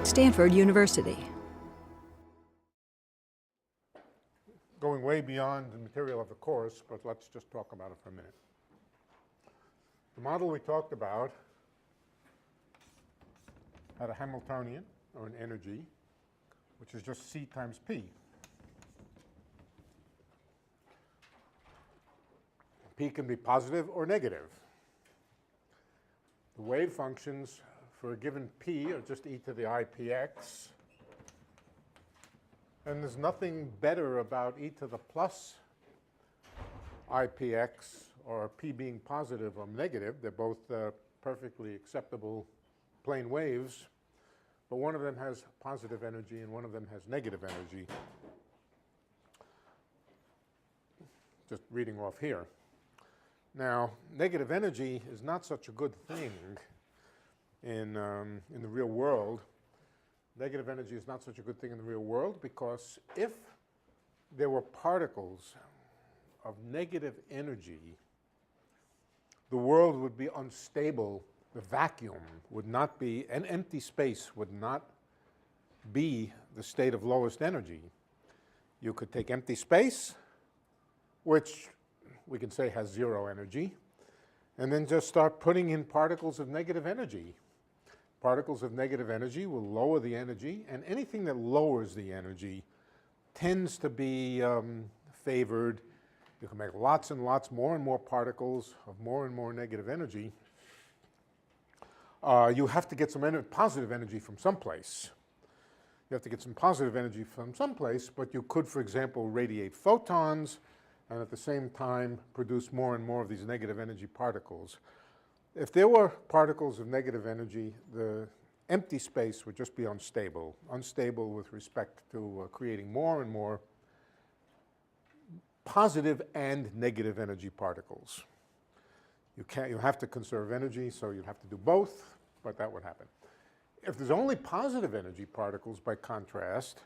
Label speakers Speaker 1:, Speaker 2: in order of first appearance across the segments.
Speaker 1: Stanford University.
Speaker 2: Going way beyond the material of the course, but let's just talk about it for a minute. The model we talked about had a Hamiltonian, or an energy, which is just C times P. P can be positive or negative. The wave functions for a given P are just e to the IPX. And there's nothing better about e to the plus IPX or P being positive or negative. They're both perfectly acceptable plane waves, but one of them has positive energy and one of them has negative energy. Just reading off here. Now, negative energy is not such a good thing in the real world. Negative energy is not such a good thing in the real world because if there were particles of negative energy, the world would be unstable. The vacuum would not be, an empty space would not be the state of lowest energy. You could take empty space, which we can say has zero energy, and then just start putting in particles of negative energy. Particles of negative energy will lower the energy, and anything that lowers the energy tends to be favored. You can make lots and lots, more and more particles of more and more negative energy. You have to get some positive energy from someplace. You have to get some positive energy from someplace, but you could, for example, radiate photons and at the same time produce more and more of these negative energy particles. If there were particles of negative energy, the empty space would just be unstable with respect to creating more and more positive and negative energy particles. You have to conserve energy, so you'd have to do both, but that would happen. If there's only positive energy particles, by contrast,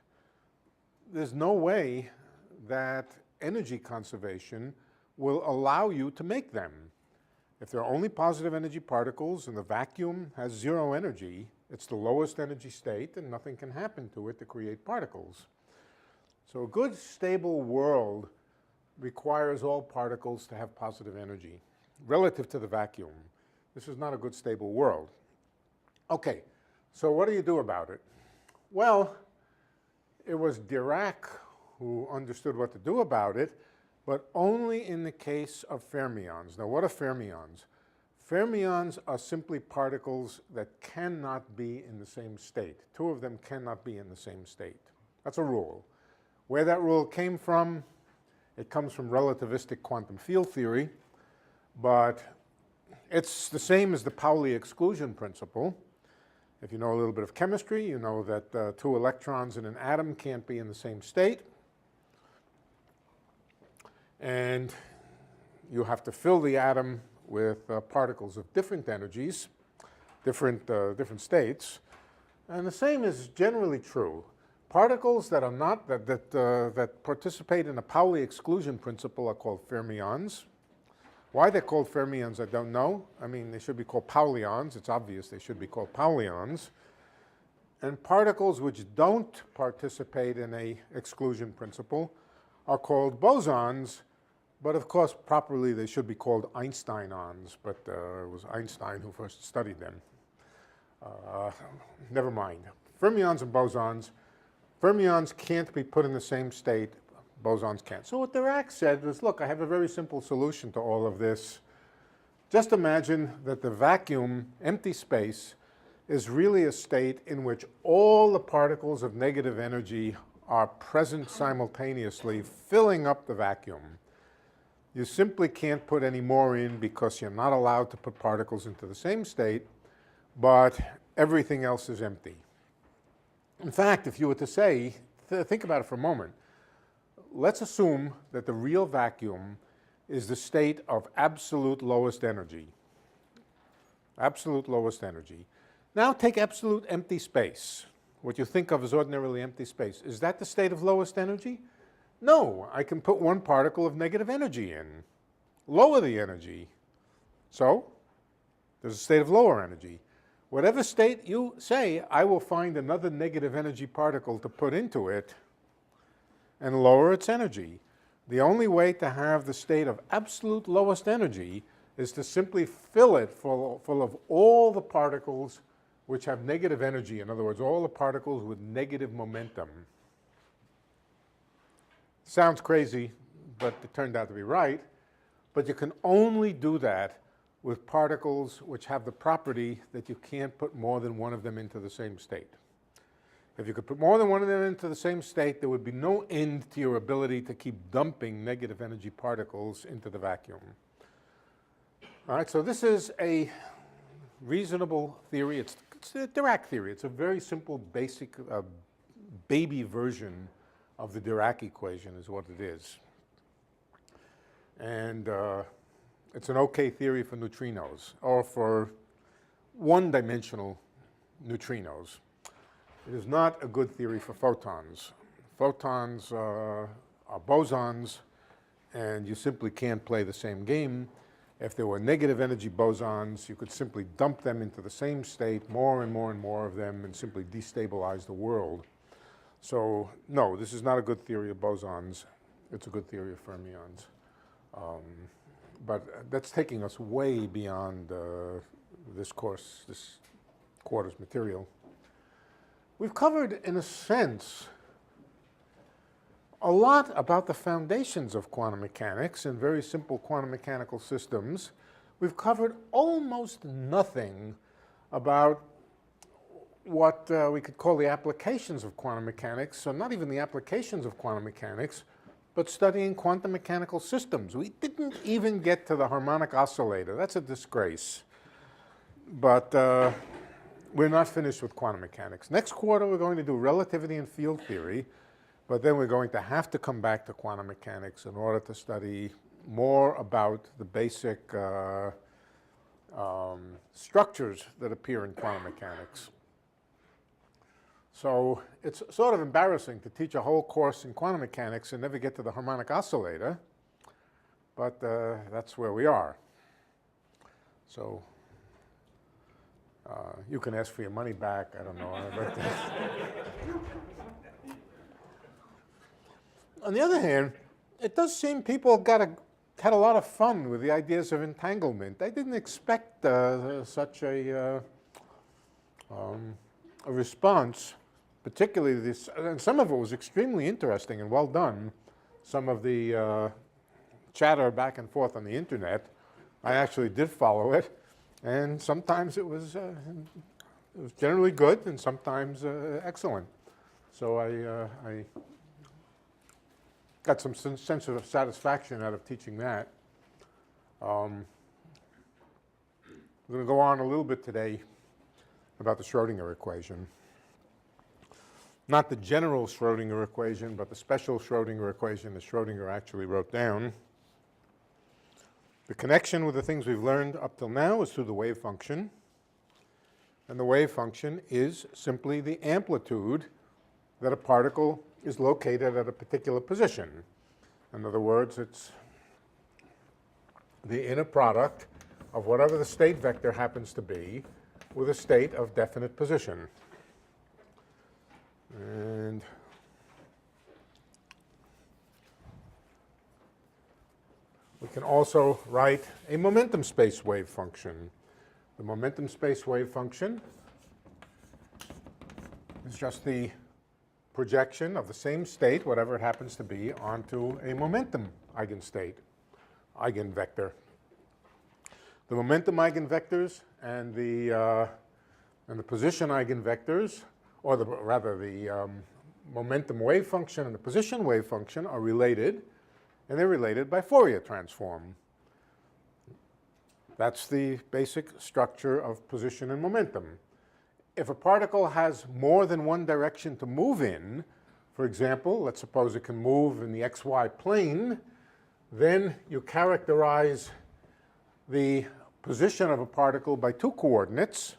Speaker 2: there's no way that energy conservation will allow you to make them. If there are only positive energy particles and the vacuum has zero energy, it's the lowest energy state and nothing can happen to it to create particles. So a good stable world requires all particles to have positive energy relative to the vacuum. This is not a good stable world. Okay, so what do you do about it? Well, it was Dirac who understood what to do about it, but only in the case of fermions. Now, what are fermions? Fermions are simply particles that cannot be in the same state. Two of them cannot be in the same state. That's a rule. Where that rule came from, it comes from relativistic quantum field theory, but it's the same as the Pauli exclusion principle. If you know a little bit of chemistry, you know that two electrons in an atom can't be in the same state. And you have to fill the atom with particles of different energies, different states. And the same is generally true. Particles that are not, that participate in the Pauli exclusion principle are called fermions. Why they're called fermions, I don't know. I mean, they should be called Paulions. It's obvious they should be called Paulions. And particles which don't participate in a exclusion principle are called bosons. But of course, properly, they should be called Einsteinons, but it was Einstein who first studied them. Never mind. Fermions and bosons. Fermions can't be put in the same state. Bosons can't. So what Dirac said was, look, I have a very simple solution to all of this. Just imagine that the vacuum, empty space, is really a state in which all the particles of negative energy are present simultaneously, filling up the vacuum. You simply can't put any more in because you're not allowed to put particles into the same state, but everything else is empty. In fact, if you were to say, think about it for a moment, let's assume that the real vacuum is the state of absolute lowest energy. Absolute lowest energy. Now take absolute empty space, what you think of as ordinarily empty space. Is that the state of lowest energy? No, I can put one particle of negative energy in, lower the energy. So there's a state of lower energy. Whatever state you say, I will find another negative energy particle to put into it and lower its energy. The only way to have the state of absolute lowest energy is to simply fill it full of all the particles which have negative energy. In other words, all the particles with negative momentum. Sounds crazy, but it turned out to be right. But you can only do that with particles which have the property that you can't put more than one of them into the same state. If you could put more than one of them into the same state, there would be no end to your ability to keep dumping negative energy particles into the vacuum. All right, so this is a reasonable theory. It's a Dirac theory. It's a very simple, basic, baby version of the Dirac equation is what it is. And it's an okay theory for neutrinos, or for one-dimensional neutrinos. It is not a good theory for photons. Photons are bosons, and you simply can't play the same game. If there were negative energy bosons, you could simply dump them into the same state, more and more and more of them, and simply destabilize the world. So no, this is not a good theory of bosons. It's a good theory of fermions. But that's taking us way beyond this course, this quarter's material. We've covered, in a sense, a lot about the foundations of quantum mechanics and very simple quantum mechanical systems. We've covered almost nothing about what we could call the applications of quantum mechanics, so not even the applications of quantum mechanics, but studying quantum mechanical systems. We didn't even get to the harmonic oscillator. That's a disgrace. But we're not finished with quantum mechanics. Next quarter, we're going to do relativity and field theory, but then we're going to have to come back to quantum mechanics in order to study more about the basic structures that appear in quantum mechanics. So it's sort of embarrassing to teach a whole course in quantum mechanics and never get to the harmonic oscillator, but that's where we are. So you can ask for your money back, I don't know. But on the other hand, it does seem people had a lot of fun with the ideas of entanglement. I didn't expect such a response, particularly this, and some of it was extremely interesting and well done. Some of the chatter back and forth on the internet, I actually did follow it, and sometimes it was generally good and sometimes excellent. So I got some sense of satisfaction out of teaching that. We're going to go on a little bit today about the Schrodinger equation. Not the general Schrodinger equation, but the special Schrodinger equation that Schrodinger actually wrote down. The connection with the things we've learned up till now is through the wave function. And the wave function is simply the amplitude that a particle is located at a particular position. In other words, it's the inner product of whatever the state vector happens to be with a state of definite position. And we can also write a momentum space wave function. The momentum space wave function is just the projection of the same state, whatever it happens to be, onto a momentum eigenstate, eigenvector. The momentum eigenvectors and the position eigenvectors, or rather the momentum wave function and the position wave function are related, and they're related by Fourier transform. That's the basic structure of position and momentum. If a particle has more than one direction to move in, for example, let's suppose it can move in the xy plane, then you characterize the position of a particle by two coordinates.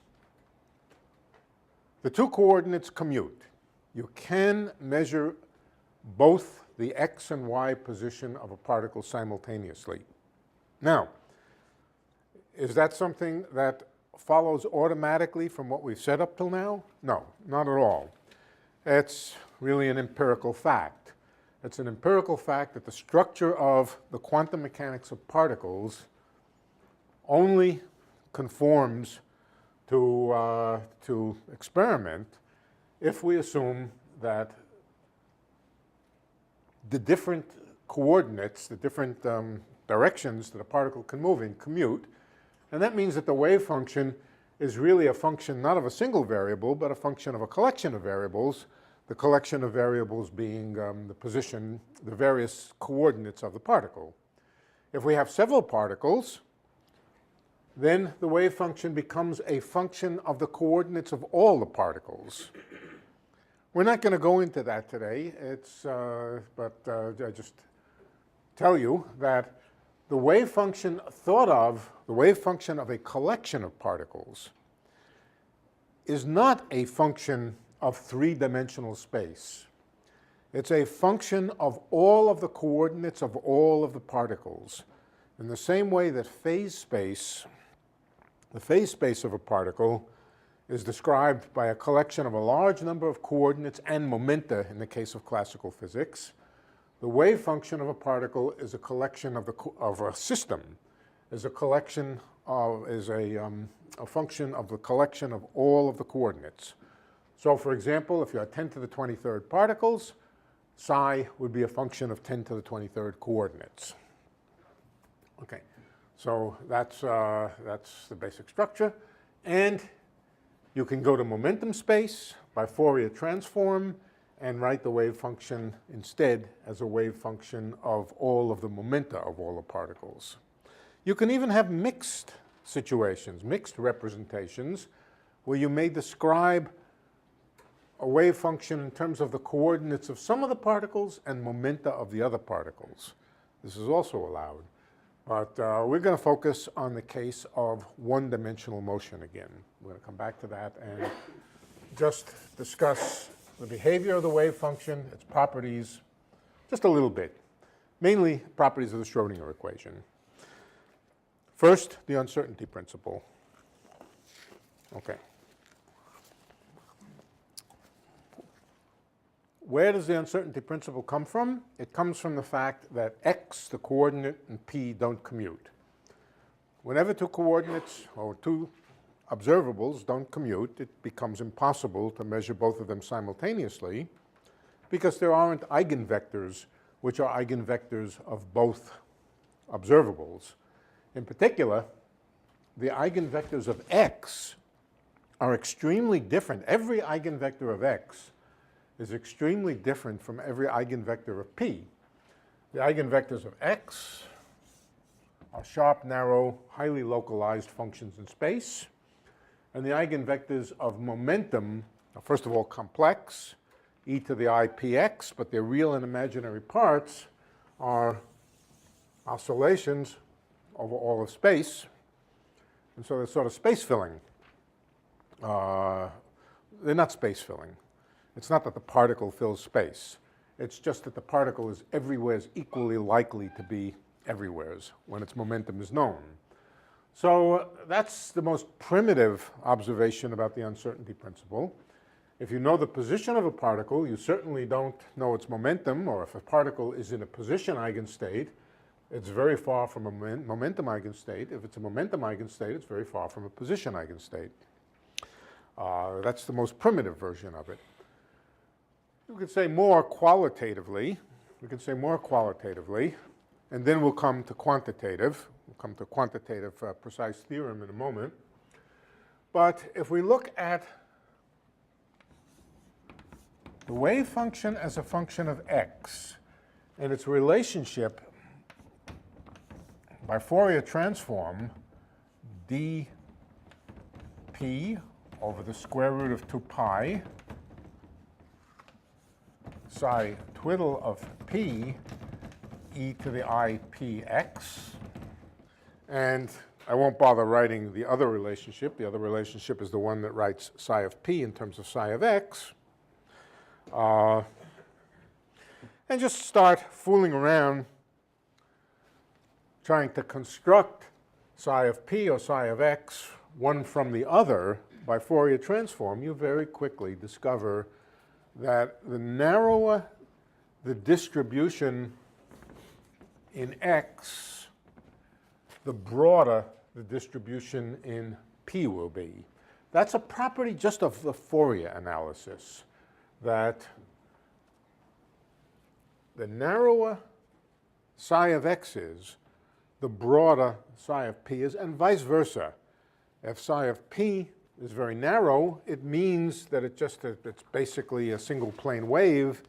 Speaker 2: The two coordinates commute. You can measure both the x and y position of a particle simultaneously. Now, is that something that follows automatically from what we've said up till now? No, not at all. It's really an empirical fact. It's an empirical fact that the structure of the quantum mechanics of particles only conforms to experiment if we assume that the different coordinates, the different directions that a particle can move in commute. And that means that the wave function is really a function not of a single variable, but a function of a collection of variables, the collection of variables being the position, the various coordinates of the particle. If we have several particles, then the wave function becomes a function of the coordinates of all the particles. We're not going to go into that today, but I just tell you that the wave function the wave function of a collection of particles is not a function of three-dimensional space. It's a function of all of the coordinates of all of the particles. In the same way that phase space, the phase space of a particle, is described by a collection of a large number of coordinates and momenta in the case of classical physics, the wave function of a particle is a collection of a system, is a collection of, a function of the collection of all of the coordinates. So for example, if you have 10 to the 23rd particles, psi would be a function of 10 to the 23rd coordinates. Okay, so that's the basic structure. And you can go to momentum space by Fourier transform and write the wave function instead as a wave function of all of the momenta of all the particles. You can even have mixed situations, mixed representations, where you may describe a wave function in terms of the coordinates of some of the particles and momenta of the other particles. This is also allowed. But we're going to focus on the case of one-dimensional motion again. We're going to come back to that and just discuss the behavior of the wave function, its properties, just a little bit. Mainly properties of the Schrodinger equation. First, the uncertainty principle. Okay. Where does the uncertainty principle come from? It comes from the fact that x, the coordinate, and p don't commute. Whenever two coordinates or two observables don't commute, it becomes impossible to measure both of them simultaneously because there aren't eigenvectors which are eigenvectors of both observables. In particular, the eigenvectors of x are extremely different. Every eigenvector of x is extremely different from every eigenvector of p. The eigenvectors of x are sharp, narrow, highly localized functions in space. And the eigenvectors of momentum are, first of all, complex, e to the I px, but their real and imaginary parts are oscillations over all of space. And so they're sort of space-filling. They're not space-filling. It's not that the particle fills space. It's just that the particle is everywhere equally likely to be everywheres when its momentum is known. So that's the most primitive observation about the uncertainty principle. If you know the position of a particle, you certainly don't know its momentum, or if a particle is in a position eigenstate, it's very far from a momentum eigenstate. If it's a momentum eigenstate, it's very far from a position eigenstate. That's the most primitive version of it. We could say more qualitatively, and then we'll come to quantitative. We'll come to quantitative precise theorem in a moment. But if we look at the wave function as a function of x and its relationship by Fourier transform dp over the square root of 2 pi psi twiddle of p e to the I px. And I won't bother writing the other relationship. The other relationship is the one that writes psi of p in terms of psi of x. And just start fooling around trying to construct psi of p or psi of x one from the other by Fourier transform, you very quickly discover that the narrower the distribution in X, the broader the distribution in P will be. That's a property just of the Fourier analysis, that the narrower psi of X is, the broader psi of P is, and vice versa. If psi of P is very narrow, it means that it's basically a single plane wave,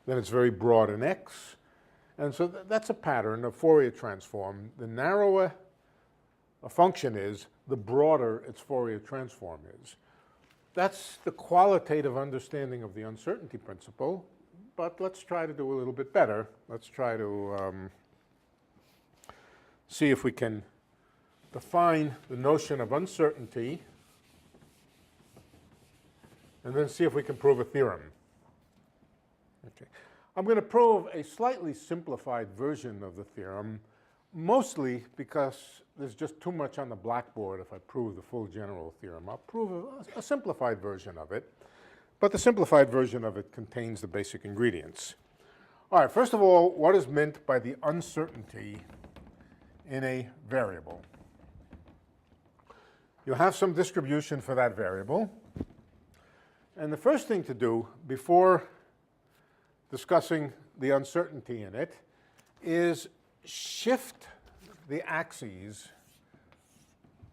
Speaker 2: then it's very broad in X. And so that's a pattern of Fourier transform. The narrower a function is, the broader its Fourier transform is. That's the qualitative understanding of the uncertainty principle, but let's try to do a little bit better. Let's try to see if we can define the notion of uncertainty and then see if we can prove a theorem. Okay. I'm going to prove a slightly simplified version of the theorem, mostly because there's just too much on the blackboard if I prove the full general theorem. I'll prove a simplified version of it, but the simplified version of it contains the basic ingredients. All right, first of all, what is meant by the uncertainty in a variable? You have some distribution for that variable, and the first thing to do before discussing the uncertainty in it is shift the axes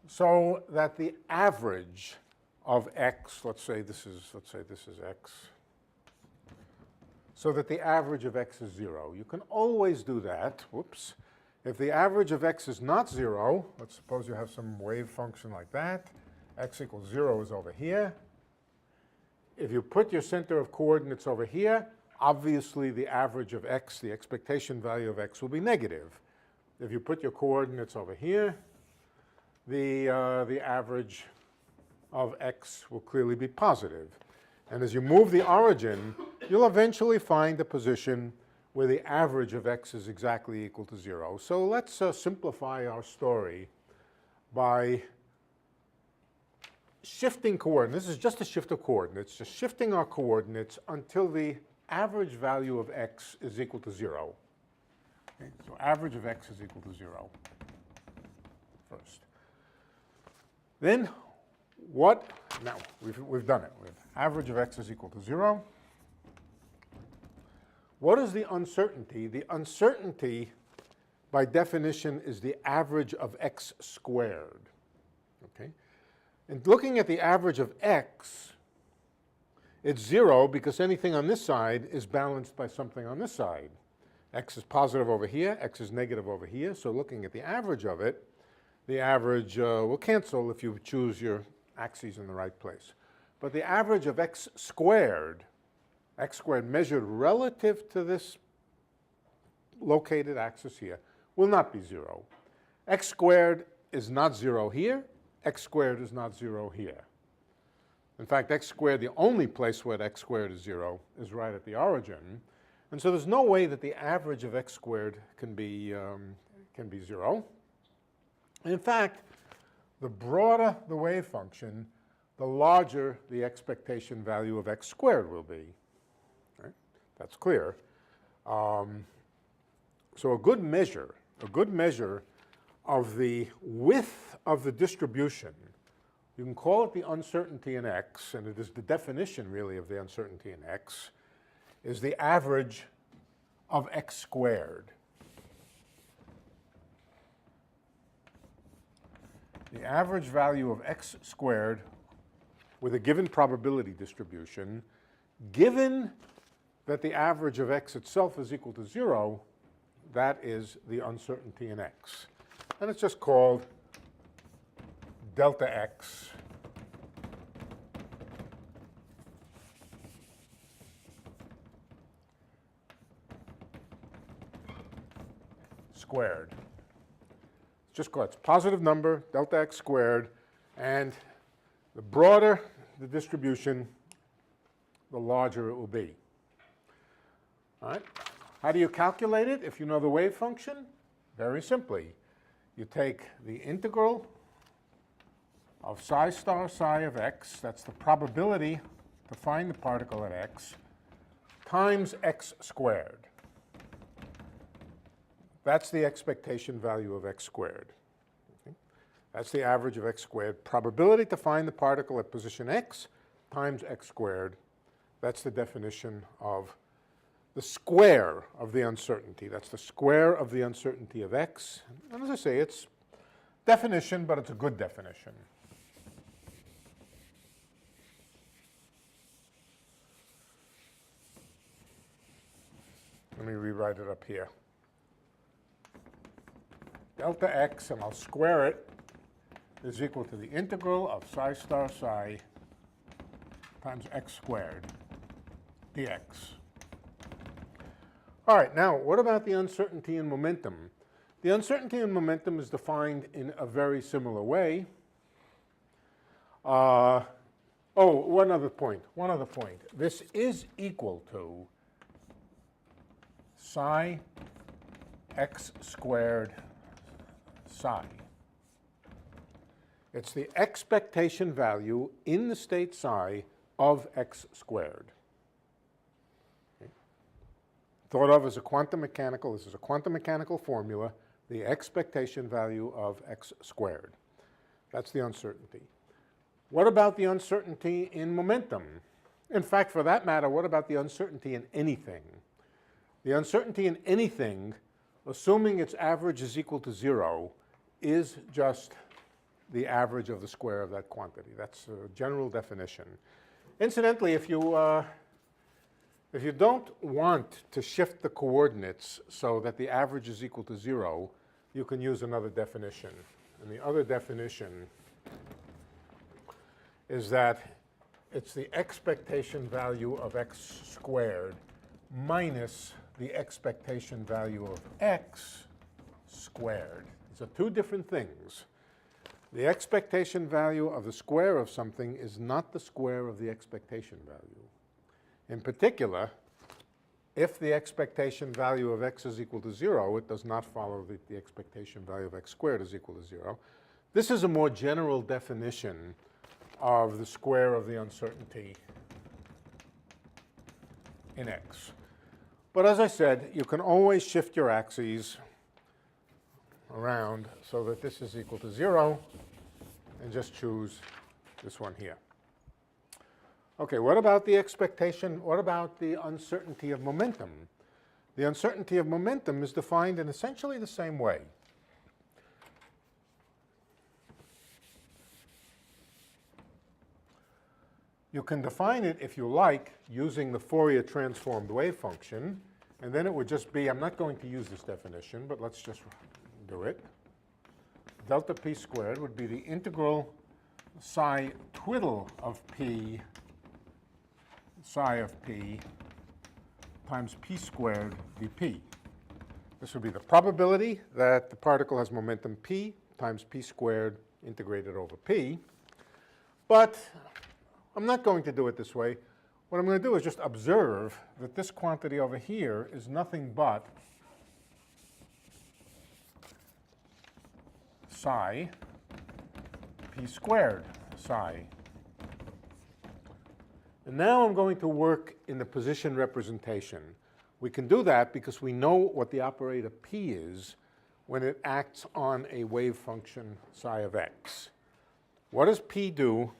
Speaker 2: so that the average of X, let's say this is X, so that the average of X is 0. You can always do that. Whoops. If the average of X is not 0, let's suppose you have some wave function like that. X equals 0 is over here. If you put your center of coordinates over here, obviously the average of X, the expectation value of X, will be negative. If you put your coordinates over here, the average of X will clearly be positive. And as you move the origin, you'll eventually find a position where the average of X is exactly equal to 0. So let's simplify our story by shifting coordinates. This is just a shift of coordinates, just shifting our coordinates until the average value of X is equal to 0. Okay, so average of X is equal to 0 first. Then what? Now, we've done it. Average of X is equal to 0. What is the uncertainty? The uncertainty, by definition, is the average of X squared. Okay? And looking at the average of X, it's 0 because anything on this side is balanced by something on this side. X is positive over here, X is negative over here. So looking at the average of it, the average will cancel if you choose your axes in the right place. But the average of X squared measured relative to this located axis here, will not be 0. X squared is not 0 here. X squared is not 0 here. In fact, X squared, the only place where X squared is 0 is right at the origin. And so there's no way that the average of X squared can be 0. And in fact, the broader the wave function, the larger the expectation value of X squared will be. Right? That's clear. So a good measure of the width of the distribution, you can call it the uncertainty in X, and it is the definition really of the uncertainty in X, is the average of X squared. The average value of X squared with a given probability distribution, given that the average of X itself is equal to 0, that is the uncertainty in X. And it's just called delta X squared. It's just called, it's a positive number, delta X squared, and the broader the distribution, the larger it will be. All right. How do you calculate it if you know the wave function? Very simply. You take the integral of psi star psi of x, that's the probability to find the particle at x, times x squared. That's the expectation value of x squared. Okay? That's the average of x squared. Probability to find the particle at position x times x squared. That's the definition of the square of the uncertainty. That's the square of the uncertainty of x. And as I say, it's definition, but it's a good definition. Let me rewrite it up here. Delta x, and I'll square it, is equal to the integral of psi star psi times x squared dx. All right, now what about the uncertainty in momentum? The uncertainty in momentum is defined in a very similar way. One other point. This is equal to psi x squared psi. It's the expectation value in the state psi of x squared. Okay. Thought of as a quantum mechanical, this is a quantum mechanical formula, the expectation value of x squared. That's the uncertainty. What about the uncertainty in momentum? In fact, for that matter, what about the uncertainty in anything? The uncertainty in anything, assuming its average is equal to 0, is just the average of the square of that quantity. That's a general definition. Incidentally, if you don't want to shift the coordinates so that the average is equal to 0, you can use another definition. And the other definition is that it's the expectation value of x squared minus the expectation value of x squared. These are two different things. The expectation value of the square of something is not the square of the expectation value. In particular, if the expectation value of x is equal to 0, it does not follow that the expectation value of x squared is equal to 0. This is a more general definition of the square of the uncertainty in x. But as I said, you can always shift your axes around so that this is equal to 0 and just choose this one here. Okay, what about the expectation? What about the uncertainty of momentum? The uncertainty of momentum is defined in essentially the same way. You can define it, if you like, using the Fourier transformed wave function, and then it would just be, I'm not going to use this definition, but let's just do it. Delta p squared would be the integral psi twiddle of p, psi of p, times p squared dp. This would be the probability that the particle has momentum p times p squared integrated over p. But I'm not going to do it this way. What I'm going to do is just observe that this quantity over here is nothing but psi p squared psi. And now I'm going to work in the position representation. We can do that because we know what the operator p is when it acts on a wave function psi of x. What does p do?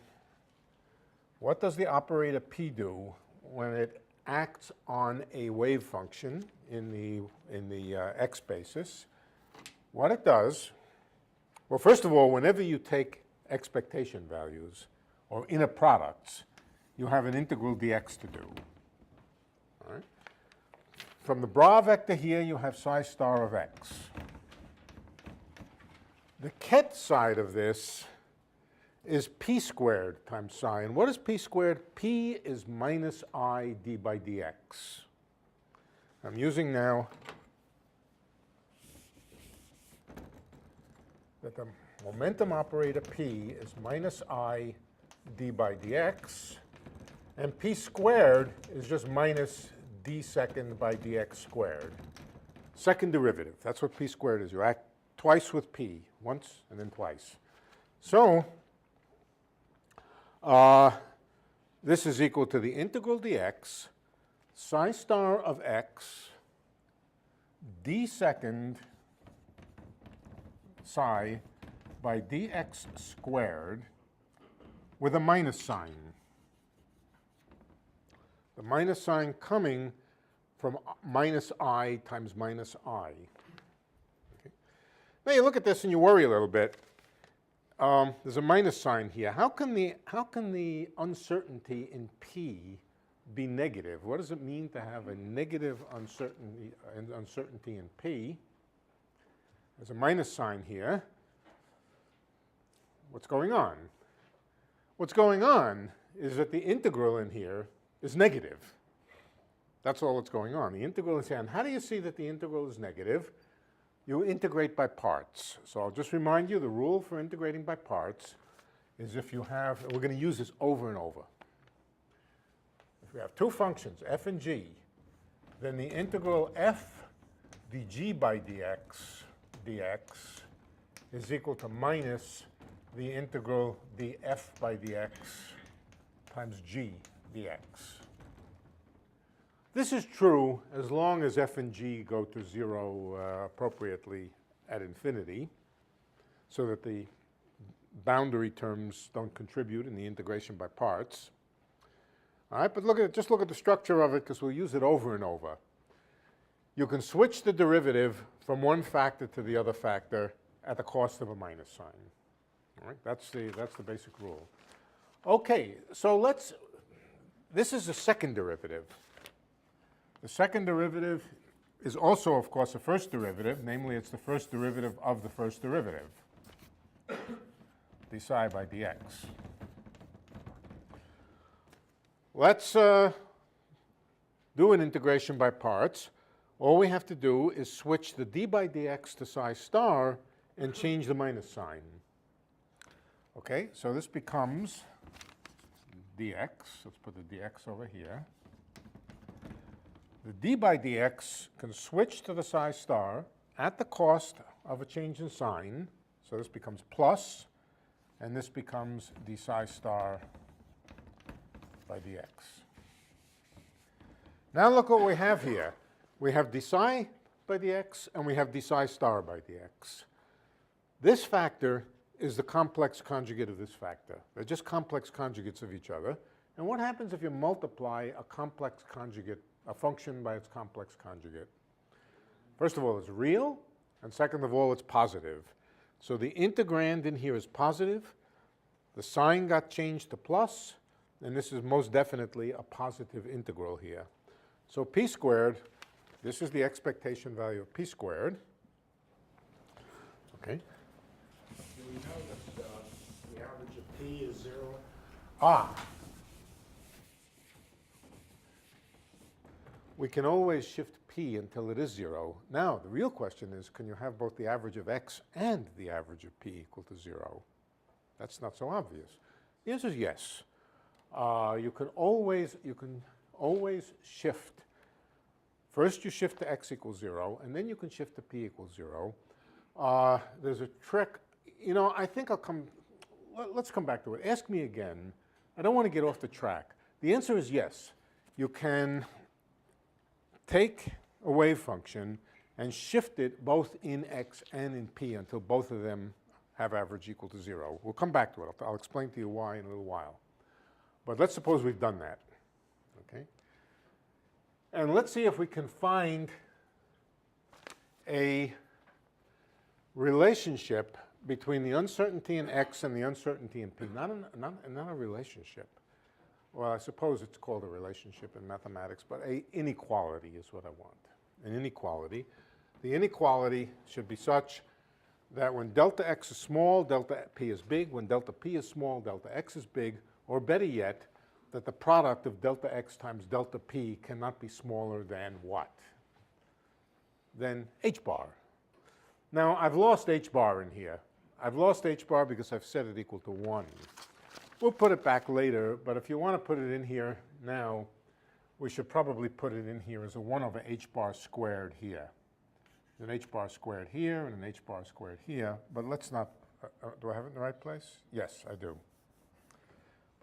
Speaker 2: What does the operator p do when it acts on a wave function in the x basis? What it does, well, first of all, whenever you take expectation values or inner products, you have an integral dx to do. All right? From the bra vector here, you have psi star of x. The ket side of this is p squared times psi. And what is p squared? P is minus I d by dx. I'm using now that the momentum operator p is minus I d by dx, and p squared is just minus d second by dx squared. Second derivative, that's what p squared is. You act twice with p, once and then twice. So This is equal to the integral dx psi star of x d second psi by dx squared with a minus sign. The minus sign coming from minus I times minus I. Okay. Now you look at this and you worry a little bit. There's a minus sign here. How can the uncertainty in P be negative? What does it mean to have a negative uncertainty in P? There's a minus sign here. What's going on? What's going on is that the integral in here is negative. That's all that's going on. The integral is here. And how do you see that the integral is negative? You integrate by parts. So I'll just remind you the rule for integrating by parts is if you have, and we're going to use this over and over. If we have two functions, f and g, then the integral f dg by dx is equal to minus the integral df by dx times g dx. This is true as long as f and g go to 0 appropriately at infinity, so that the boundary terms don't contribute in the integration by parts. All right, but just look at the structure of it, because we'll use it over and over. You can switch the derivative from one factor to the other factor at the cost of a minus sign. All right, that's the basic rule. Okay, so this is the second derivative. The second derivative is also, of course, a first derivative. Namely, it's the first derivative of the first derivative, d psi by dx. Let's do an integration by parts. All we have to do is switch the d by dx to psi star and change the minus sign. Okay, so this becomes dx. Let's put the dx over here. The d by dx can switch to the psi star at the cost of a change in sign. So this becomes plus, and this becomes d psi star by dx. Now look what we have here. We have d psi by dx, and we have d psi star by dx. This factor is the complex conjugate of this factor. They're just complex conjugates of each other. And what happens if you multiply a complex conjugate, a function by its complex conjugate? First of all, it's real, and second of all, it's positive. So the integrand in here is positive. The sign got changed to plus, and this is most definitely a positive integral here. So p squared, this is the expectation value of p squared. Okay.
Speaker 1: Do we know that the average of p is 0?
Speaker 2: We can always shift p until it is 0. Now, the real question is, can you have both the average of x and the average of p equal to 0? That's not so obvious. The answer is yes. You can always shift. First, you shift to x equals 0, and then you can shift to p equals 0. There's a trick. You know, I think let's come back to it. Ask me again. I don't want to get off the track. The answer is yes. You can take a wave function and shift it both in x and in p until both of them have average equal to 0. We'll come back to it. I'll explain to you why in a little while. But let's suppose we've done that. Okay? And let's see if we can find a relationship between the uncertainty in x and the uncertainty in p. Not a relationship. Well, I suppose it's called a relationship in mathematics, but an inequality is what I want. An inequality. The inequality should be such that when delta x is small, delta p is big. When delta p is small, delta x is big. Or better yet, that the product of delta x times delta p cannot be smaller than what? Than h bar. Now, I've lost h bar in here. I've lost h bar because I've set it equal to 1. We'll put it back later, but if you want to put it in here now, we should probably put it in here as a 1 over h bar squared here. There's an h bar squared here and an h bar squared here, but let's not, do I have it in the right place? Yes, I do.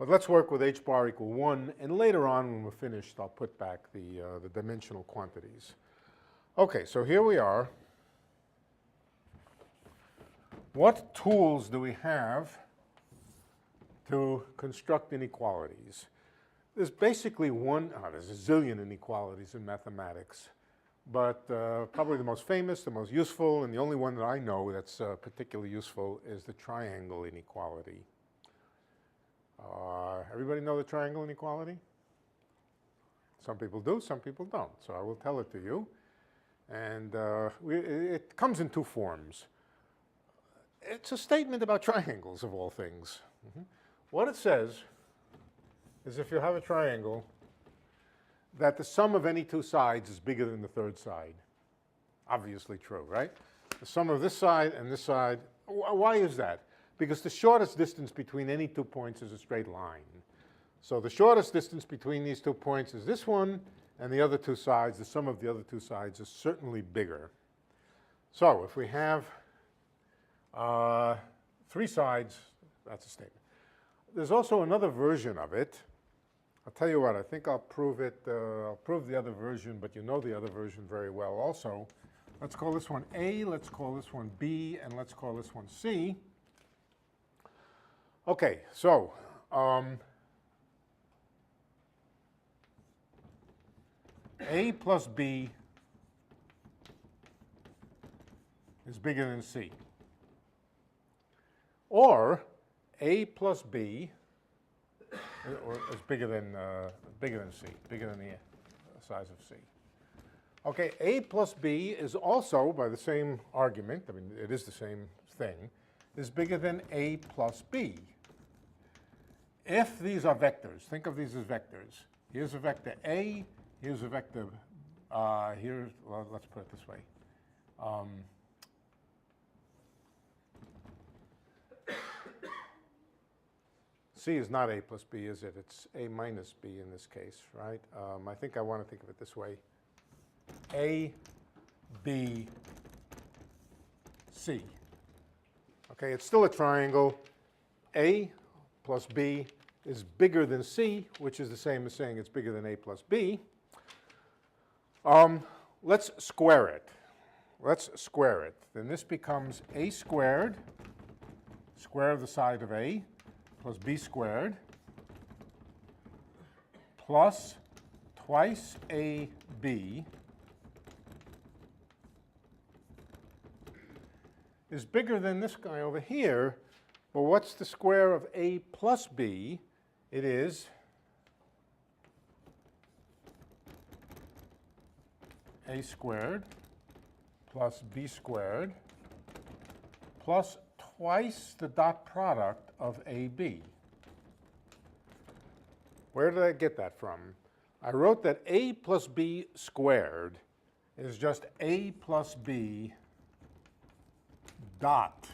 Speaker 2: But let's work with h bar equal 1, and later on when we're finished, I'll put back the dimensional quantities. Okay, so here we are. What tools do we have to construct inequalities? There's basically there's a zillion inequalities in mathematics, but probably the most famous, the most useful, and the only one that I know that's particularly useful is the triangle inequality. Everybody know the triangle inequality? Some people do, some people don't, so I will tell it to you. And it comes in two forms. It's a statement about triangles, of all things. What it says is if you have a triangle, that the sum of any two sides is bigger than the third side. Obviously true, right? The sum of this side and this side. Why is that? Because the shortest distance between any 2 points is a straight line. So the shortest distance between these 2 points is this one, and the other two sides, the sum of the other two sides is certainly bigger. So if we have 3 sides, that's a statement. There's also another version of it. I'll tell you what, I think I'll prove it. I'll prove the other version, but you know the other version very well also. Let's call this one A, let's call this one B, and let's call this one C. Okay, so A plus B is bigger than C. Or A plus B is bigger than C, bigger than the size of C. Okay, A plus B is also, by the same argument, I mean, it is the same thing, is bigger than A plus B. If these are vectors, think of these as vectors. Here's a vector A, here's a vector, well, let's put it this way. C is not A plus B, is it? It's A minus B in this case, right? I think I want to think of it this way. A, B, C. Okay, it's still a triangle. A plus B is bigger than C, which is the same as saying it's bigger than A plus B. Let's square it. Let's square it. Then this becomes A squared, square of the side of A, plus B squared, plus twice AB is bigger than this guy over here. Well, what's the square of A plus B? It is A squared plus B squared plus twice the dot product of AB. Where did I get that from? I wrote that A plus B squared is just A plus B dot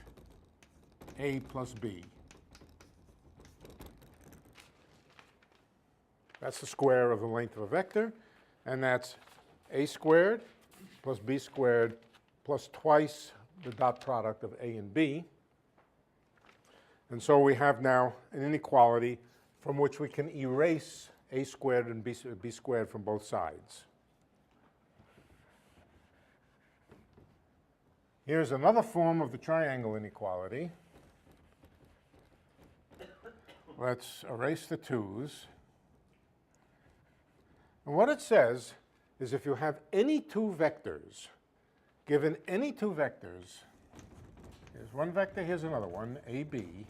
Speaker 2: A plus B. That's the square of the length of a vector, and that's A squared plus B squared plus twice the dot product of A and B. And so we have now an inequality from which we can erase A squared and B squared from both sides. Here's another form of the triangle inequality. Let's erase the 2's. And what it says is if you have any two vectors, given any two vectors, here's one vector, here's another one, AB,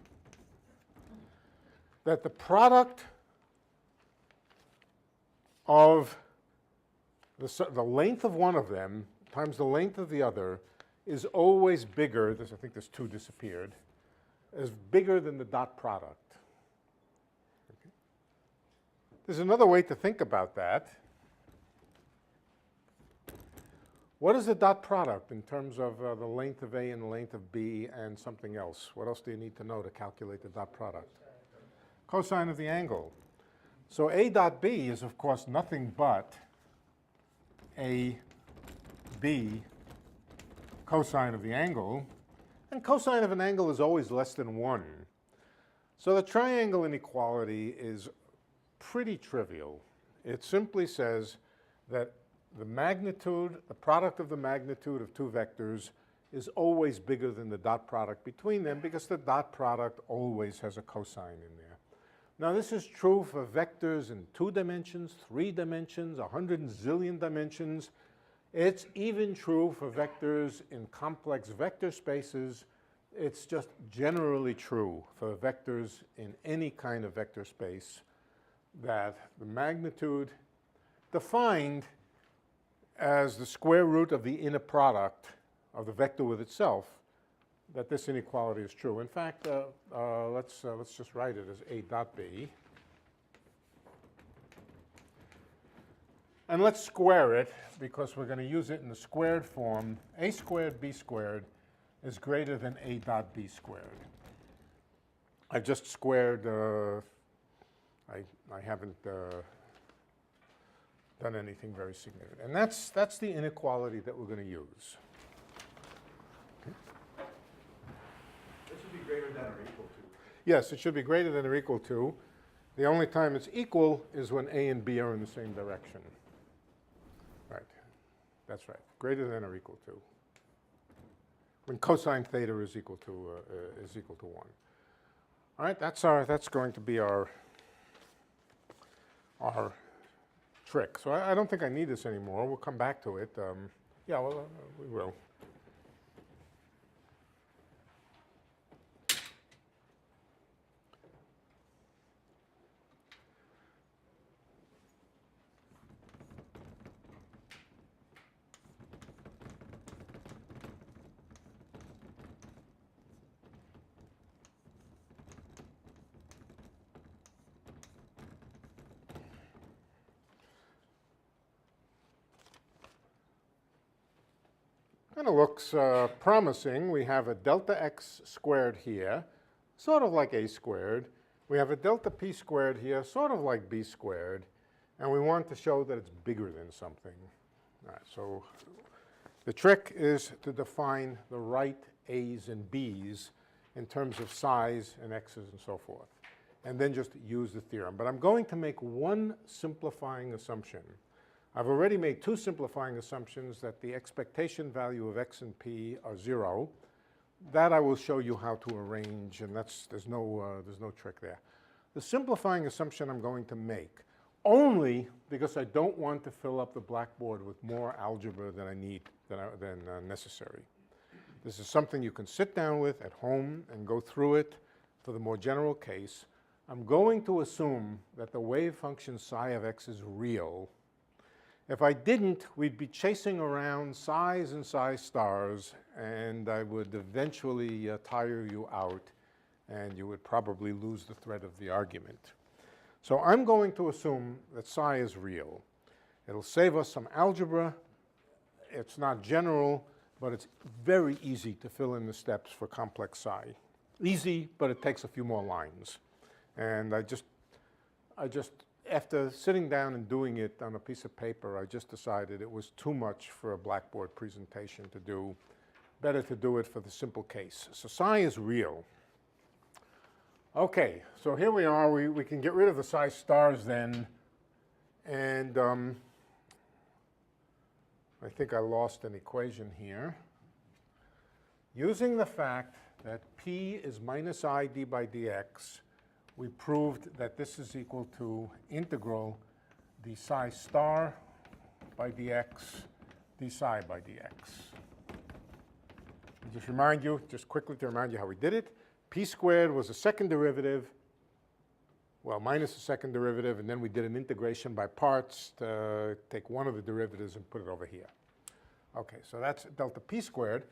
Speaker 2: that the product of the length of one of them times the length of the other is always bigger, I think this 2 disappeared, is bigger than the dot product. Okay. There's another way to think about that. What is the dot product in terms of the length of A and the length of B and something else? What else do you need to know to calculate the dot product? Cosine of the angle. So A dot B is, of course, nothing but AB cosine of the angle. And cosine of an angle is always less than 1. So the triangle inequality is pretty trivial. It simply says that the magnitude, the product of the magnitude of two vectors is always bigger than the dot product between them because the dot product always has a cosine in there. Now this is true for vectors in 2 dimensions, 3 dimensions, 100 zillion dimensions. It's even true for vectors in complex vector spaces. It's just generally true for vectors in any kind of vector space that the magnitude defined as the square root of the inner product of the vector with itself, that this inequality is true. In fact, let's just write it as A dot B. And let's square it because we're going to use it in the squared form. A squared B squared is greater than A dot B squared. I've just squared, I haven't done anything very significant. And that's the inequality that we're going to use.
Speaker 3: This should be greater than or equal to.
Speaker 2: Yes, it should be greater than or equal to. The only time it's equal is when A and B are in the same direction. Right. That's right. Greater than or equal to. When cosine theta is equal to 1. All right. That's going to be our trick. So I don't think I need this anymore. We'll come back to it. Yeah, well, we will. Kind of looks promising. We have a delta x squared here, sort of like a squared. We have a delta p squared here, sort of like b squared. And we want to show that it's bigger than something. All right, so the trick is to define the right a's and b's in terms of size and x's and so forth, and then just use the theorem. But I'm going to make one simplifying assumption. I've already made 2 simplifying assumptions that the expectation value of x and p are 0. That I will show you how to arrange, and there's no trick there. The simplifying assumption I'm going to make, only because I don't want to fill up the blackboard with more algebra than I need, than necessary. This is something you can sit down with at home and go through it for the more general case. I'm going to assume that the wave function psi of x is real. If I didn't, we'd be chasing around psi's and psi stars, and I would eventually tire you out, and you would probably lose the thread of the argument. So I'm going to assume that psi is real. It'll save us some algebra. It's not general, but it's very easy to fill in the steps for complex psi. Easy, but it takes a few more lines. And I just after sitting down and doing it on a piece of paper, I just decided it was too much for a blackboard presentation to do. Better to do it for the simple case. So psi is real. Okay, so here we are. We can get rid of the psi stars then. And I think I lost an equation here. Using the fact that p is minus I d by dx, we proved that this is equal to integral d psi star by dx, d psi by dx. Just quickly to remind you how we did it. P squared was a second derivative, well, minus the second derivative, and then we did an integration by parts to take one of the derivatives and put it over here. Okay, so that's delta p squared.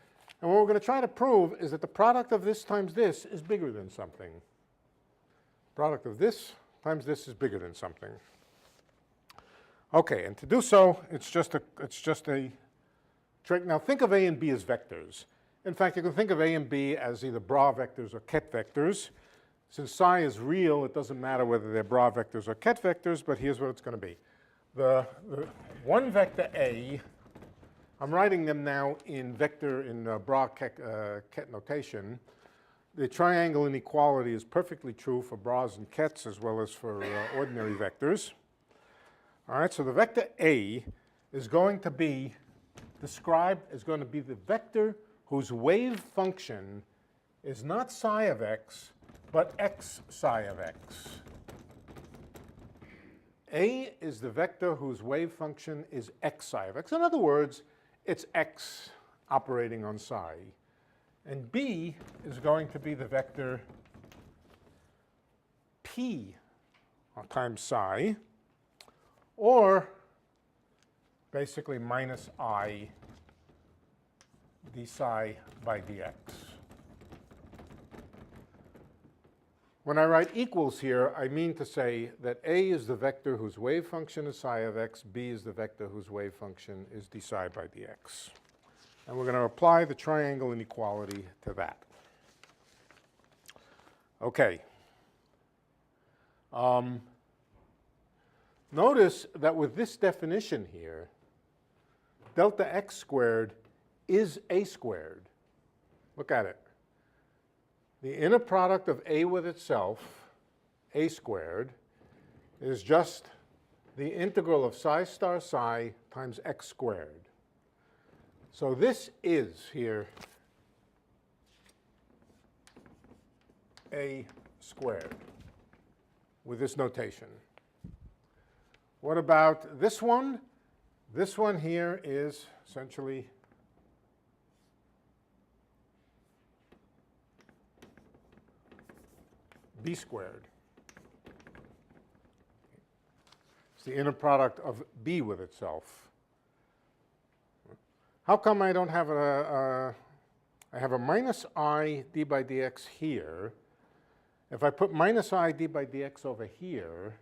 Speaker 2: And what we're going to try to prove is that the product of this times this is bigger than something. Product of this times this is bigger than something. Okay, and to do so, it's just a trick. Now think of A and B as vectors. In fact, you can think of A and B as either bra vectors or ket vectors. Since psi is real, it doesn't matter whether they're bra vectors or ket vectors, but here's what it's going to be. The one vector A, I'm writing them now in bra ket notation. the triangle inequality is perfectly true for bras and kets as well as for ordinary vectors. All right, so the vector A is going to be described as going to be the vector whose wave function is not psi of x, but x psi of x. A is the vector whose wave function is x psi of x. In other words, it's x operating on psi. And B is going to be the vector p times psi, or basically minus I d psi by dx. When I write equals here, I mean to say that A is the vector whose wave function is psi of x, B is the vector whose wave function is d psi by dx. And we're going to apply the triangle inequality to that. Okay. Notice that with this definition here, delta x squared is a squared. Look at it. The inner product of A with itself, a squared, is just the integral of psi star psi times x squared. So this is here a squared with this notation. What about this one? This one here is essentially b squared. It's the inner product of b with itself. How come I don't have I have a minus I d by dx here. If I put minus I d by dx over here,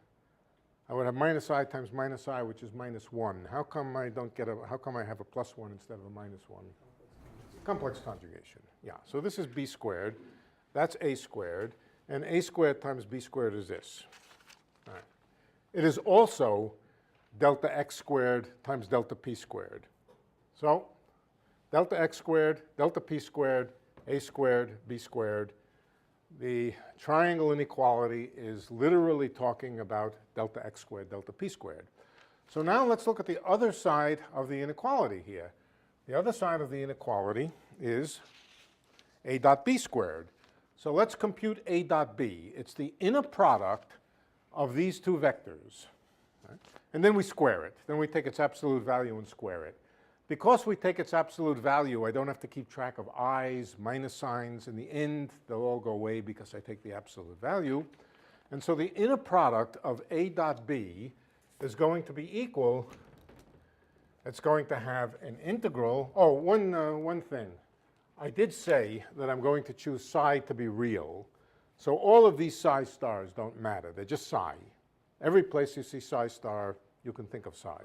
Speaker 2: I would have minus I times minus I, which is minus 1. How come I don't get how come I have a plus 1 instead of a minus 1? Complex conjugation. Yeah, so this is b squared. That's a squared. And a squared times b squared is this. All right. It is also delta x squared times delta p squared. So delta x squared, delta p squared, a squared, b squared. The triangle inequality is literally talking about delta x squared, delta p squared. So now let's look at the other side of the inequality here. The other side of the inequality is a dot b squared. So let's compute a dot b. It's the inner product of these two vectors. Right? And then we square it. Then we take its absolute value and square it. Because we take its absolute value, I don't have to keep track of i's, minus signs. In the end, they'll all go away because I take the absolute value. And so the inner product of a dot b is going to be equal, it's going to have an integral. Oh, one thing. I did say that I'm going to choose psi to be real. So all of these psi stars don't matter. They're just psi. Every place you see psi star, you can think of psi.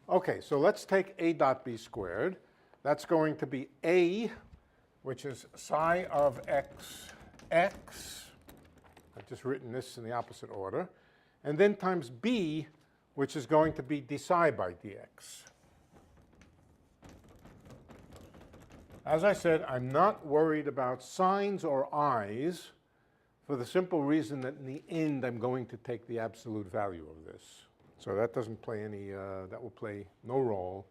Speaker 2: Okay, so let's take a dot b squared. That's going to be a, which is psi of x, x. I've just written this in the opposite order. And then times b, which is going to be d psi by dx. As I said, I'm not worried about signs or i's for the simple reason that in the end I'm going to take the absolute value of this. So that doesn't play any, that will play no role.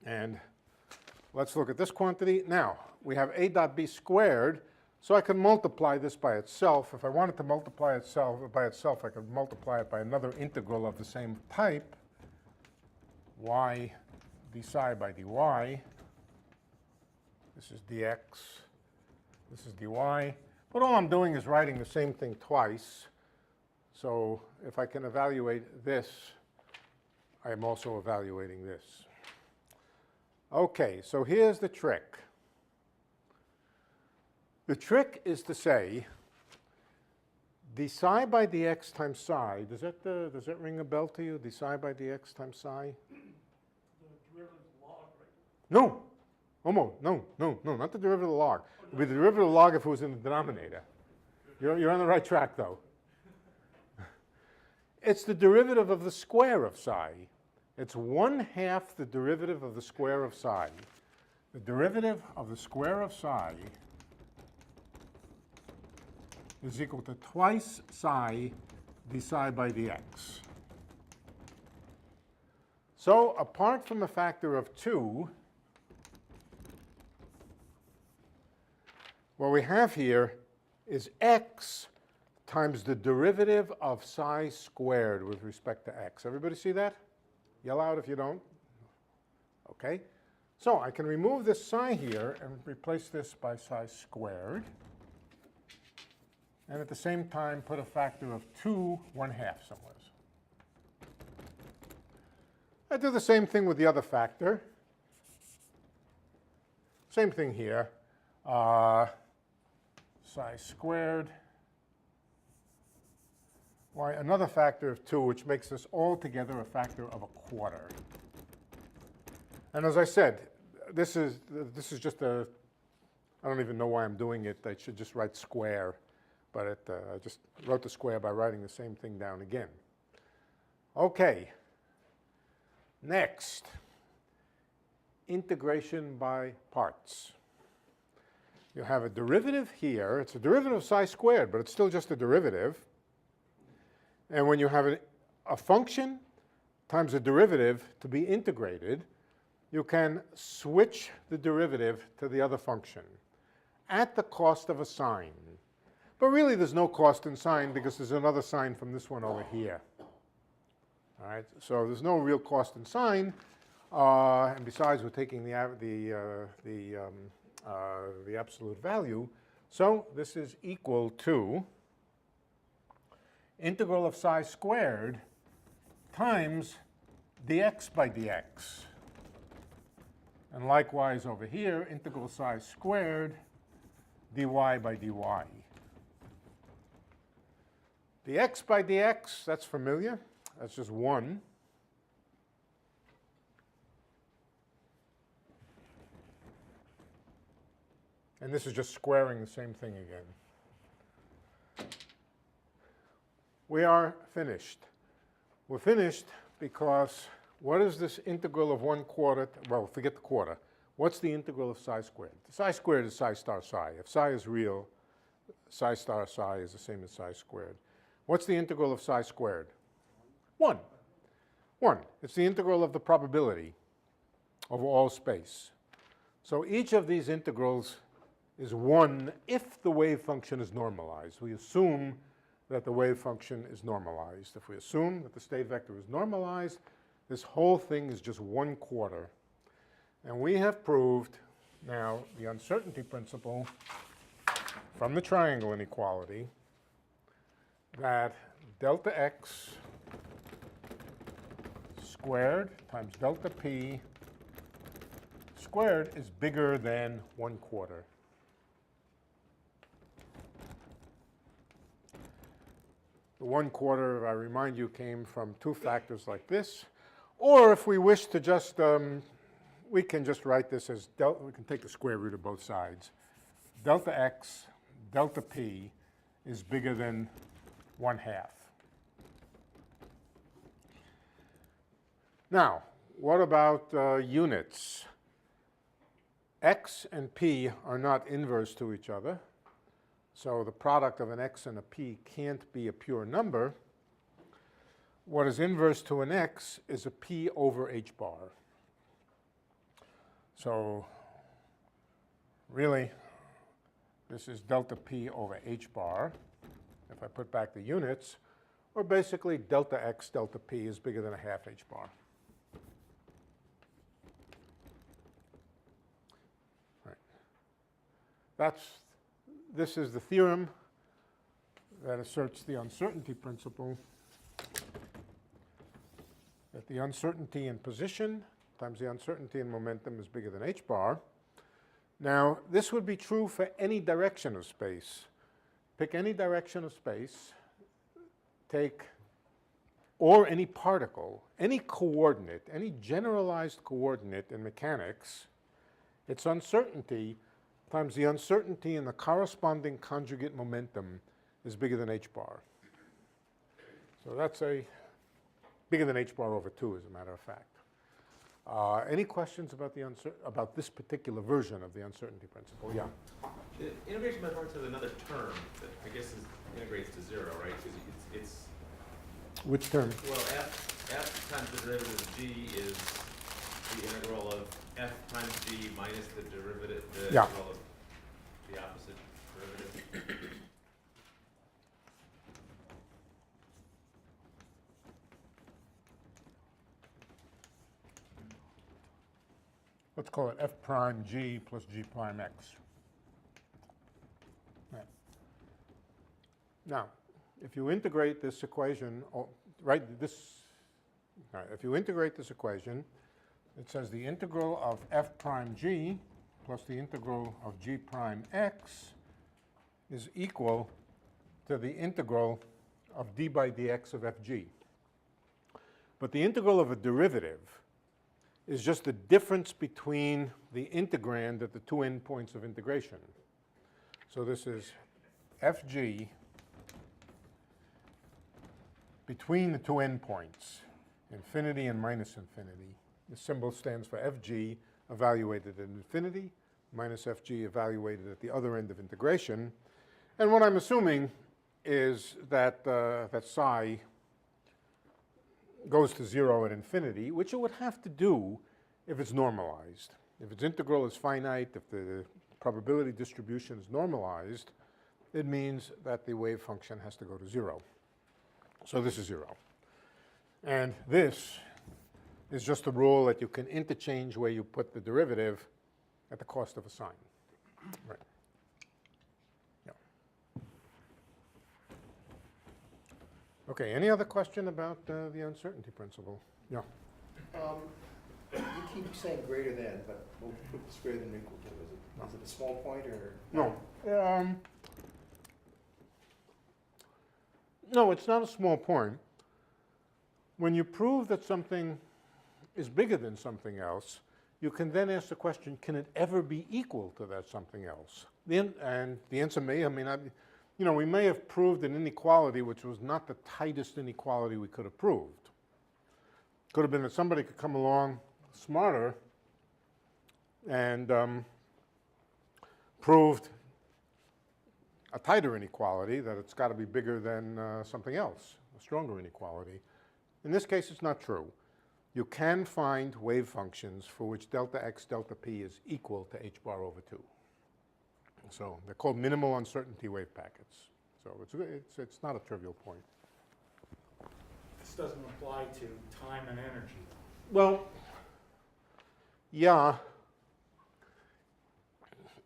Speaker 2: And let's look at this quantity. Now, we have a dot b squared, so I can multiply this by itself. If I wanted to multiply itself by itself, I could multiply it by another integral of the same type, y d psi by dy. This is dx. This is dy. But all I'm doing is writing the same thing twice. So if I can evaluate this, I am also evaluating this. Okay, so here's the trick. The trick is to say d psi by dx times psi. Does that ring a bell to you? D psi by dx times psi?
Speaker 4: The derivative of log, right?
Speaker 2: No. No, not the derivative of the log. It would be the derivative of the log if it was in the denominator. You're on the right track, though. It's the derivative of the square of psi. It's 1/2 the derivative of the square of psi. the derivative of the square of psi is equal to twice psi d psi by dx. So apart from a factor of 2, what we have here is x times the derivative of psi squared with respect to x. Everybody see that? Yell out if you don't. Okay. So I can remove this psi here and replace this by psi squared. And at the same time, put a factor of 2 1/2 somewhere. I do the same thing with the other factor. Same thing here. Psi squared. Why, another factor of 2, which makes this altogether a factor of 1/4. And as I said, this is just a, I don't even know why I'm doing it. I should just write square. But I just wrote the square by writing the same thing down again. Okay. Next, integration by parts. You have a derivative here. It's a derivative of psi squared, but it's still just a derivative. And when you have a function times a derivative to be integrated, you can switch the derivative to the other function at the cost of a sign. But really, there's no cost in sign because there's another sign from this one over here. All right, so there's no real cost in sign, and besides, we're taking the absolute value. So this is equal to integral of psi squared times dx by dx. And likewise over here, integral psi squared dy by dy. Dx by dx, that's familiar. That's just 1. And this is just squaring the same thing again. We are finished. We're finished because what is this integral of 1/4? Well, forget the quarter. What's the integral of psi squared? Psi squared is psi star psi. If psi is real, psi star psi is the same as psi squared. What's the integral of psi squared? 1. 1. It's the integral of the probability over all space. So each of these integrals is 1 if the wave function is normalized. We assume that the wave function is normalized. If we assume that the state vector is normalized, this whole thing is just 1/4. And we have proved now the uncertainty principle from the triangle inequality that delta x squared times delta p squared is bigger than 1/4. The 1/4, I remind you, came from 2 factors like this. Or if we wish to just, we can just write this as delta, we can take the square root of both sides. Delta x, delta p is bigger than 1/2. Now, what about units? X and p are not inverse to each other. So the product of an x and a p can't be a pure number. What is inverse to an x is a p over h bar. So really, this is delta p over h bar. If I put back the units, or basically delta x delta p is bigger than 1/2 h bar. Right. This is the theorem that asserts the uncertainty principle, that the uncertainty in position times the uncertainty in momentum is bigger than h bar. Now, this would be true for any direction of space. Pick any direction of space, take, or any particle, any coordinate, any generalized coordinate in mechanics, its uncertainty times the uncertainty in the corresponding conjugate momentum is bigger than h bar. So that's bigger than h bar over 2, as a matter of fact. Any questions about about this particular version of the uncertainty principle? Yeah.
Speaker 5: The integration method has another term that I guess integrates to 0, right? Because it's
Speaker 2: Which term?
Speaker 5: well, f times the derivative of g is the integral of f times g minus the derivative, the
Speaker 2: Yeah.
Speaker 5: integral of the opposite derivative.
Speaker 2: Let's call it f prime g plus g prime x. Right. Now, if you integrate this equation, if you integrate this equation, it says the integral of f prime g plus the integral of g prime x is equal to the integral of d by dx of fg. But the integral of a derivative is just the difference between the integrand at the two endpoints of integration. So this is fg between the two endpoints, infinity and minus infinity. The symbol stands for fg evaluated at infinity minus fg evaluated at the other end of integration. And what I'm assuming is that, that psi goes to 0 at infinity, which it would have to do if it's normalized. If its integral is finite, if the probability distribution is normalized, it means that the wave function has to go to 0. So this is 0. And this is just a rule that you can interchange where you put the derivative at the cost of a sign. Right. Yeah. Okay, any other question about the uncertainty principle? Yeah.
Speaker 3: You keep saying greater than, but what's greater than or equal to? Is it a small point or?
Speaker 2: No. No, it's not a small point. When you prove that something is bigger than something else, you can then ask the question, can it ever be equal to that something else? And the answer may, we may have proved an inequality which was not the tightest inequality we could have proved. Could have been that somebody could come along smarter and proved a tighter inequality, that it's got to be bigger than something else, a stronger inequality. In this case, it's not true. You can find wave functions for which delta x, delta p is equal to h bar over 2. So they're called minimal uncertainty wave packets. So it's not a trivial point.
Speaker 1: This doesn't apply to time and energy.
Speaker 2: Well, yeah,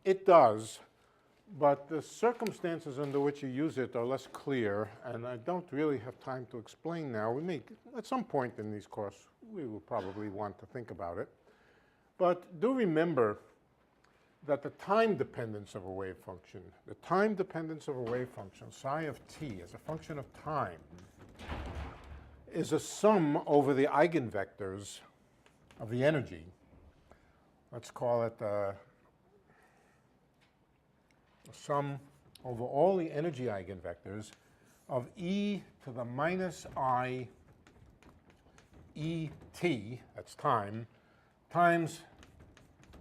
Speaker 2: it does, but the circumstances under which you use it are less clear, and I don't really have time to explain now. We may, at some point in these courses, we will probably want to think about it. But do remember that the time dependence of a wave function, psi of t as a function of time, is a sum over the eigenvectors of the energy. Let's call it a sum over all the energy eigenvectors of e to the minus I e t, that's time, times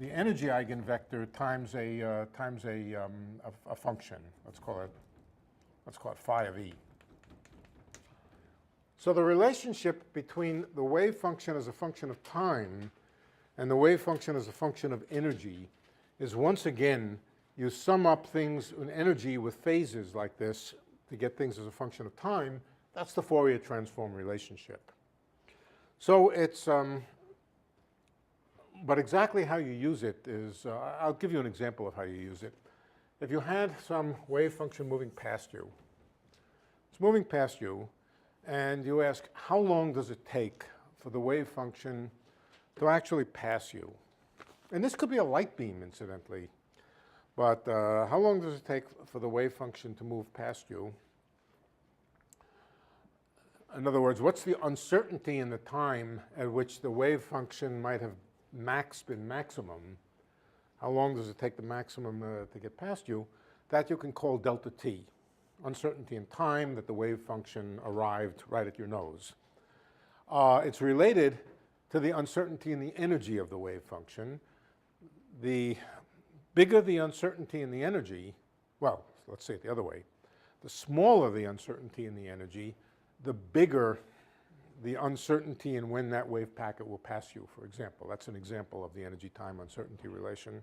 Speaker 2: the energy eigenvector times a function. Let's call it phi of e. So the relationship between the wave function as a function of time and the wave function as a function of energy is, once again, you sum up things in energy with phases like this to get things as a function of time. That's the Fourier transform relationship. So it's, but exactly how you use it is, I'll give you an example of how you use it. If you had some wave function moving past you, it's moving past you, and you ask, how long does it take for the wave function to actually pass you? And this could be a light beam, incidentally. But how long does it take for the wave function to move past you? In other words, what's the uncertainty in the time at which the wave function might have been maximum? How long does it take the maximum to get past you? That you can call delta t. Uncertainty in time that the wave function arrived right at your nose. It's related to the uncertainty in the energy of the wave function. The bigger the uncertainty in the energy, well, let's say it the other way. The smaller the uncertainty in the energy, the bigger the uncertainty in when that wave packet will pass you, for example. That's an example of the energy-time uncertainty relation.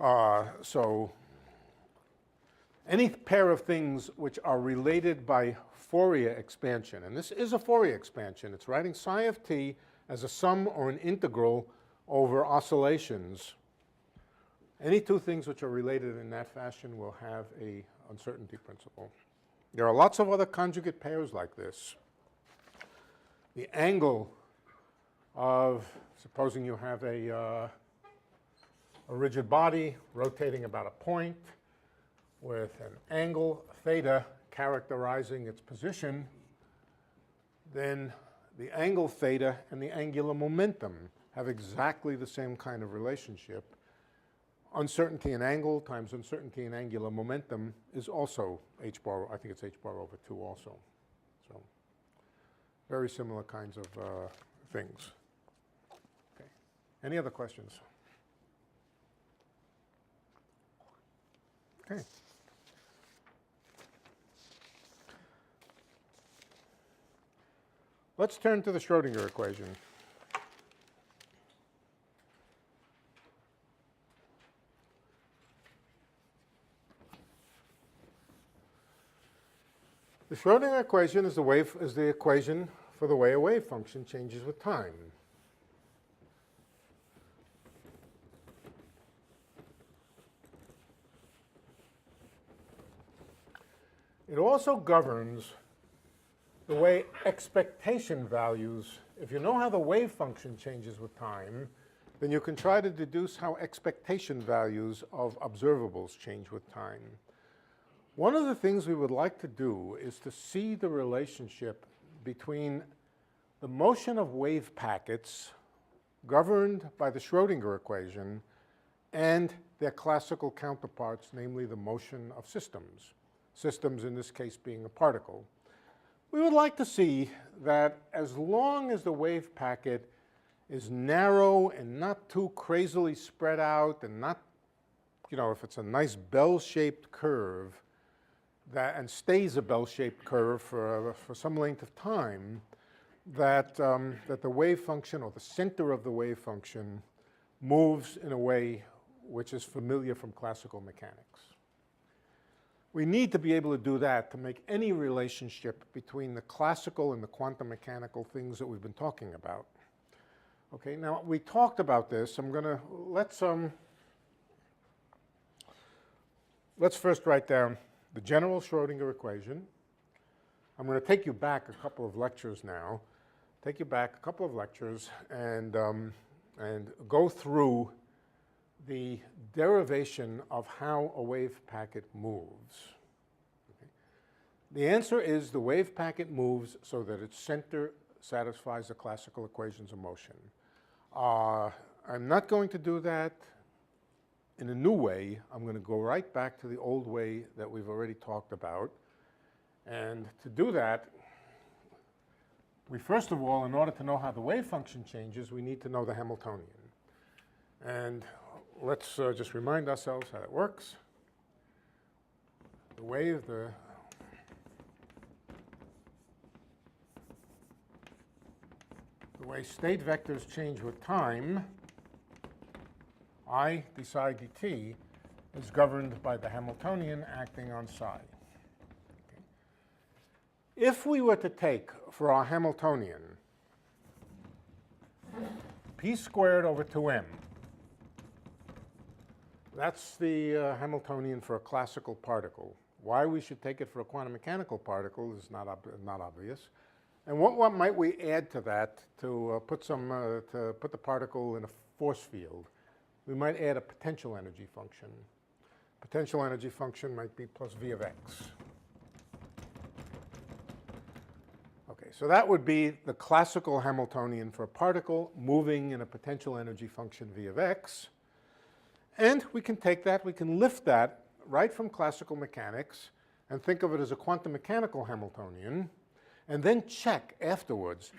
Speaker 2: So any pair of things which are related by Fourier expansion, and this is a Fourier expansion. It's writing psi of t as a sum or an integral over oscillations. Any two things which are related in that fashion will have a uncertainty principle. There are lots of other conjugate pairs like this. The angle of, supposing you have a rigid body rotating about a point with an angle theta characterizing its position, then the angle theta and the angular momentum have exactly the same kind of relationship. Uncertainty in angle times uncertainty in angular momentum is also h bar, I think it's h bar over 2 also. So very similar kinds of things. Okay. Any other questions? Okay. Let's turn to the Schrodinger equation. The Schrodinger equation is the equation for the way a wave function changes with time. It also governs the way expectation values, if you know how the wave function changes with time, then you can try to deduce how expectation values of observables change with time. One of the things we would like to do is to see the relationship between the motion of wave packets governed by the Schrodinger equation and their classical counterparts, namely the motion of systems. Systems in this case being a particle. We would like to see that as long as the wave packet is narrow and not too crazily spread out and not, if it's a nice bell-shaped curve and stays a bell-shaped curve for some length of time, that the wave function or the center of the wave function moves in a way which is familiar from classical mechanics. We need to be able to do that to make any relationship between the classical and the quantum mechanical things that we've been talking about. Okay, now we talked about this. Let's first write down the general Schrodinger equation. I'm going to take you back a couple of lectures now. Take you back a couple of lectures and go through the derivation of how a wave packet moves. Okay. The answer is the wave packet moves so that its center satisfies the classical equations of motion. I'm not going to do that in a new way. I'm going to go right back to the old way that we've already talked about. And to do that, we first of all, in order to know how the wave function changes, we need to know the Hamiltonian. And let's just remind ourselves how it works. The way state vectors change with time, I d psi dt, is governed by the Hamiltonian acting on psi. Okay. If we were to take for our Hamiltonian p squared over 2m, that's the Hamiltonian for a classical particle. Why we should take it for a quantum mechanical particle is not obvious. And what might we add to that to put the particle in a force field? We might add a potential energy function. Potential energy function might be plus v of x. Okay, so that would be the classical Hamiltonian for a particle moving in a potential energy function v of x. And we can take that, we can lift that right from classical mechanics and think of it as a quantum mechanical Hamiltonian, and then check afterwards,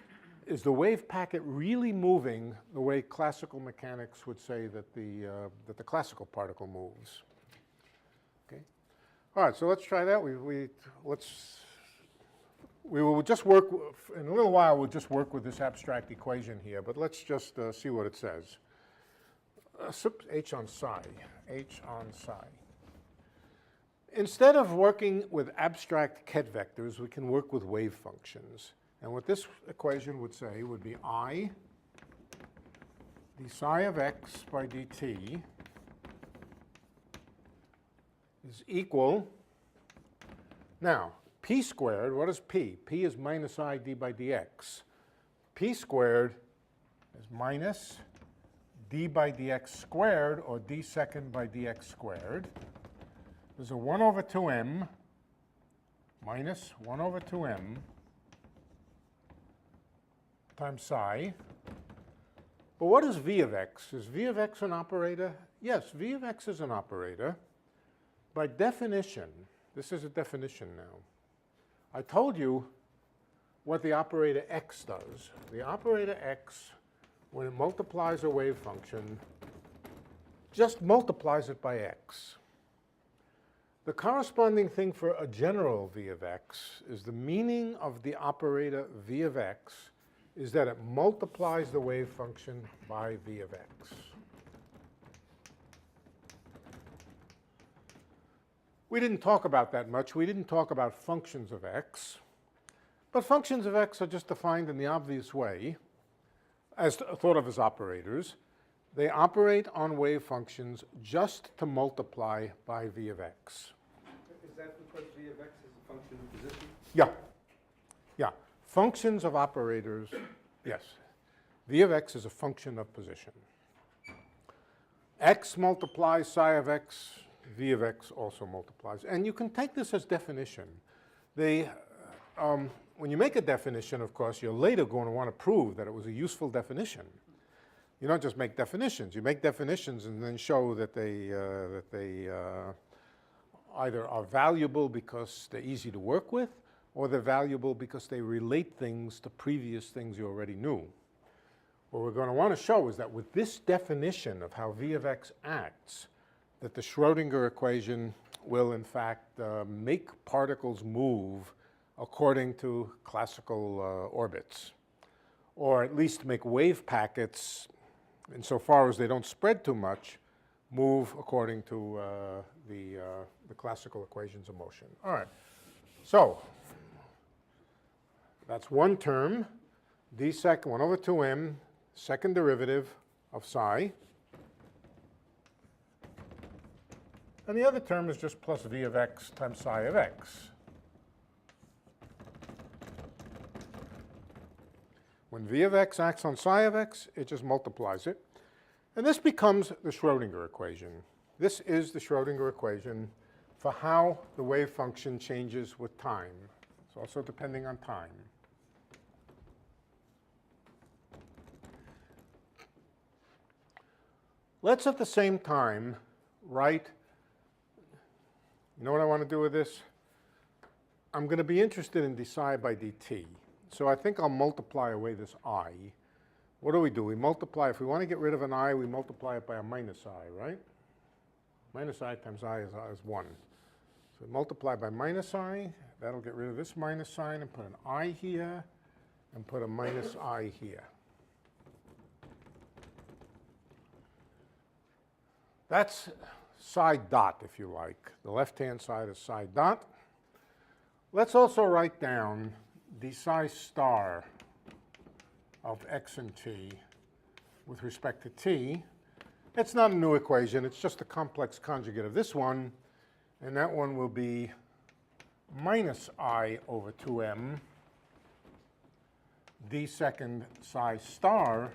Speaker 2: is the wave packet really moving the way classical mechanics would say that the classical particle moves? Okay. All right, so let's try that. We will just work, in a little while, we'll just work with this abstract equation here, but let's just see what it says. H on psi, H on psi. Instead of working with abstract ket vectors, we can work with wave functions. And what this equation would say would be I d psi of x by dt is equal, now, p squared, what is p? P is minus I d by dx. P squared is minus d by dx squared, or d second by dx squared. There's a 1 over 2m minus 1 over 2m times psi. But what is v of x? Is v of x an operator? Yes, v of x is an operator. By definition, this is a definition now. I told you what the operator x does. The operator x, when it multiplies a wave function, just multiplies it by x. The corresponding thing for a general v of x is the meaning of the operator v of x is that it multiplies the wave function by v of x. We didn't talk about that much. We didn't talk about functions of x. But functions of x are just defined in the obvious way, as thought of as operators. They operate on wave functions just to multiply by v of x.
Speaker 3: Is that because v of x is a function of position?
Speaker 2: Yeah. Yeah. Functions of operators, yes. V of x is a function of position. X multiplies psi of x, v of x also multiplies. And you can take this as definition. When you make a definition, of course, you're later going to want to prove that it was a useful definition. You don't just make definitions. You make definitions and then show that they either are valuable because they're easy to work with, or they're valuable because they relate things to previous things you already knew. What we're going to want to show is that with this definition of how v of x acts, that the Schrodinger equation will, in fact, make particles move according to classical orbits, or at least make wave packets, insofar as they don't spread too much, move according to the classical equations of motion. All right, so that's one term, d sec 1 over 2m, second derivative of psi. And the other term is just plus v of x times psi of x. When v of x acts on psi of x, it just multiplies it. And this becomes the Schrodinger equation. This is the Schrodinger equation for how the wave function changes with time. It's also depending on time. Let's at the same time write, you know what I want to do with this? I'm going to be interested in d psi by dt. So I think I'll multiply away this I. What do? We multiply, if we want to get rid of an I, we multiply it by a minus I, right? Minus I times I is 1. So multiply by minus I, that'll get rid of this minus sign and put an I here, and put a minus I here. That's psi dot, if you like. The left-hand side is psi dot. Let's also write down d psi star of x and t with respect to t. It's not a new equation. It's just a complex conjugate of this one. And that one will be minus I over 2m d second psi star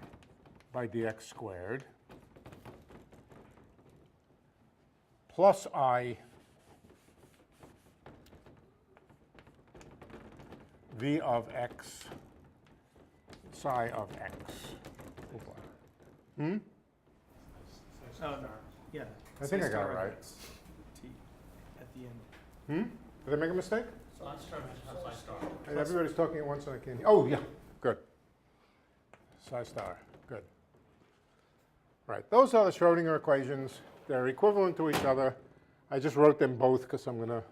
Speaker 2: by dx squared plus I v of x psi of x. Hmm?
Speaker 4: Yeah.
Speaker 2: I think I got it right.
Speaker 4: T at the end.
Speaker 2: Hmm? Did I make a mistake?
Speaker 4: So let's start with psi star.
Speaker 2: And everybody's talking at once and I can't hear. Oh, yeah, good. psi star. Good. Right, those are the Schrodinger equations. They're equivalent to each other. I just wrote them both because I'm going to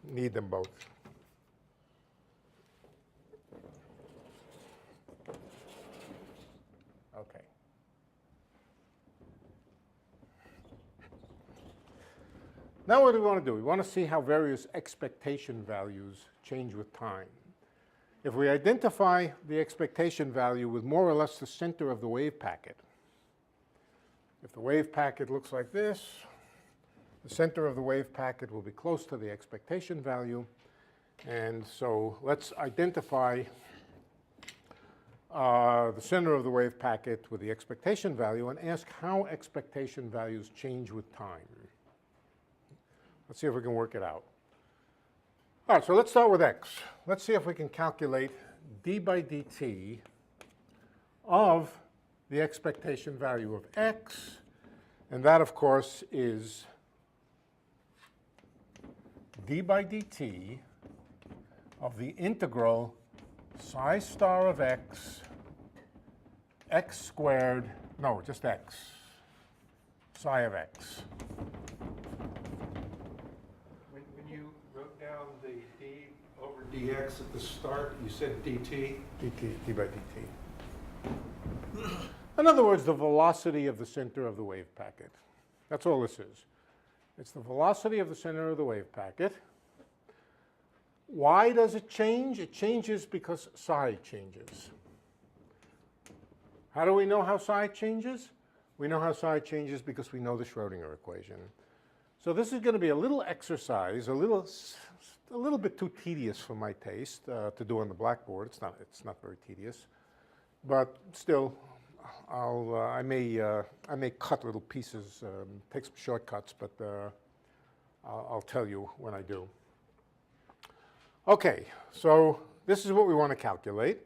Speaker 2: need them both. Okay. Now what do we want to do? We want to see how various expectation values change with time. If we identify the expectation value with more or less the center of the wave packet, if the wave packet looks like this, the center of the wave packet will be close to the expectation value. And so let's identify the center of the wave packet with the expectation value and ask how expectation values change with time. Let's see if we can work it out. All right, so let's start with x. Let's see if we can calculate d by dt of the expectation value of x. And that, of course, is d by dt of the integral psi star of x, x squared, no, just x, psi of x.
Speaker 1: When you wrote down the d over dx at the start, you said dt?
Speaker 2: dt, d by dt. In other words, the velocity of the center of the wave packet. That's all this is. It's the velocity of the center of the wave packet. Why does it change? It changes because psi changes. How do we know how psi changes? We know how psi changes because we know the Schrodinger equation. So this is going to be a little exercise, a little bit too tedious for my taste to do on the blackboard. It's not very tedious, but still, I may cut little pieces, take some shortcuts, but I'll tell you when I do. Okay, so this is what we want to calculate.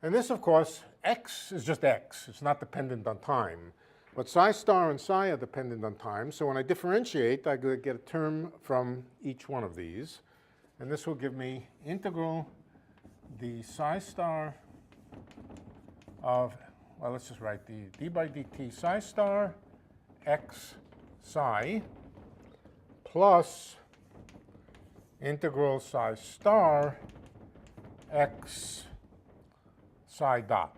Speaker 2: And this, of course, x is just x. It's not dependent on time. But psi star and psi are dependent on time. So when I differentiate, I get a term from each one of these. And this will give me integral the psi star of, well, let's just write the d by dt psi star x psi plus integral psi star x psi dot.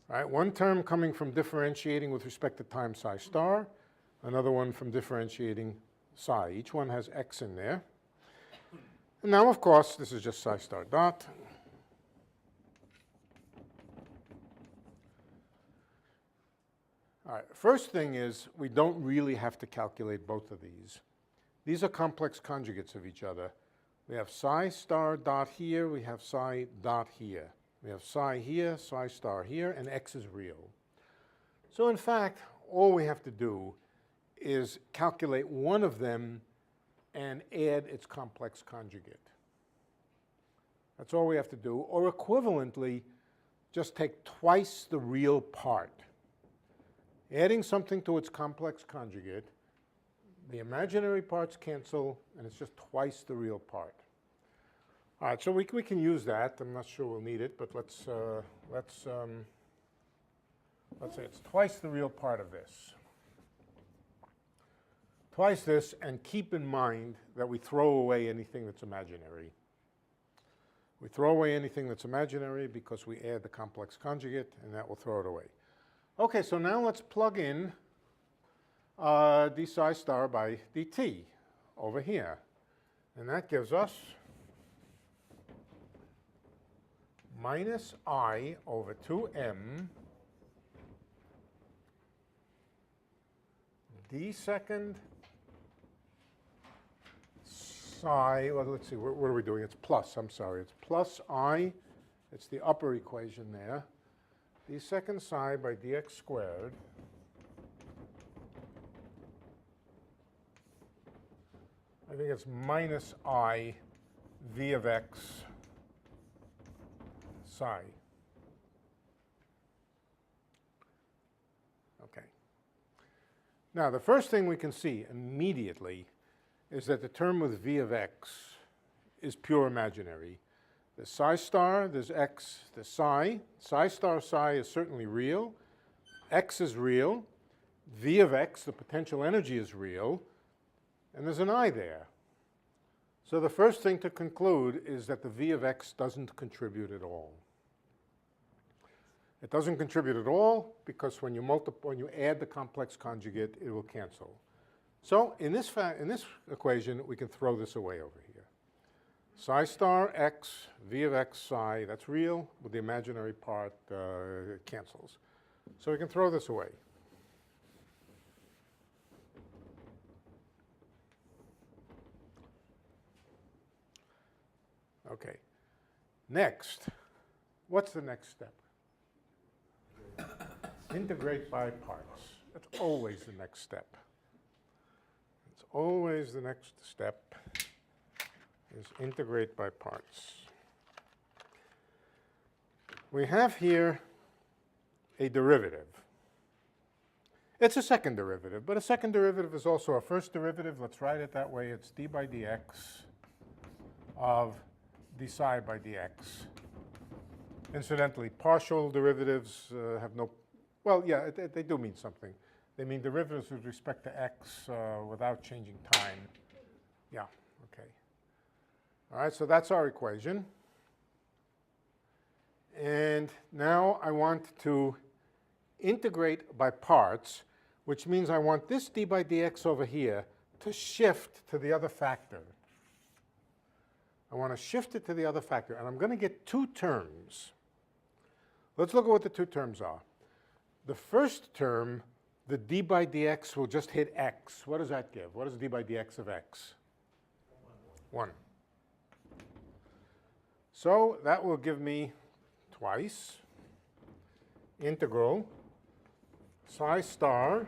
Speaker 2: Right, one term coming from differentiating with respect to time psi star, another one from differentiating psi. Each one has x in there. And now, of course, this is just psi star dot. All right, first thing is we don't really have to calculate both of these. These are complex conjugates of each other. We have psi star dot here, we have psi dot here. We have psi here, psi star here, and x is real. So in fact, all we have to do is calculate one of them and add its complex conjugate. That's all we have to do. Or equivalently, just take twice the real part. Adding something to its complex conjugate, the imaginary parts cancel, and it's just twice the real part. All right, so we can use that. I'm not sure we'll need it, but let's say it's twice the real part of this. Twice this, and keep in mind that we throw away anything that's imaginary. We throw away anything that's imaginary because we add the complex conjugate, and that will throw it away. Okay, so now let's plug in d psi star by dt over here. And that gives us minus I over 2m d second psi, well, let's see, what are we doing? It's plus, I'm sorry. It's plus I, it's the upper equation there, d second psi by dx squared I think it's minus I v of x psi. Okay. Now, the first thing we can see immediately is that the term with v of x is pure imaginary. There's psi star, there's x, there's psi. Psi star psi is certainly real. X is real. V of x, the potential energy, is real. And there's an I there. So the first thing to conclude is that the V of x doesn't contribute at all. It doesn't contribute at all because when you add the complex conjugate, it will cancel. So in this equation, we can throw this away over here. Psi star x, V of x psi, that's real, with the imaginary part cancels. So we can throw this away. Okay. Next, what's the next step? Integrate by parts. That's always the next step. It's always the next step is integrate by parts. We have here a derivative. It's a second derivative, but a second derivative is also a first derivative. Let's write it that way. It's d by dx of d psi by dx. Incidentally, partial derivatives have no, well, yeah, they do mean something. They mean derivatives with respect to x without changing time. Yeah, okay. All right, so that's our equation. And now I want to integrate by parts, which means I want this d by dx over here to shift to the other factor. I want to shift it to the other factor, and I'm going to get two terms. Let's look at what the two terms are. The first term, the d by dx will just hit x. What does that give? What is d by dx of x? 1. So that will give me twice integral psi star.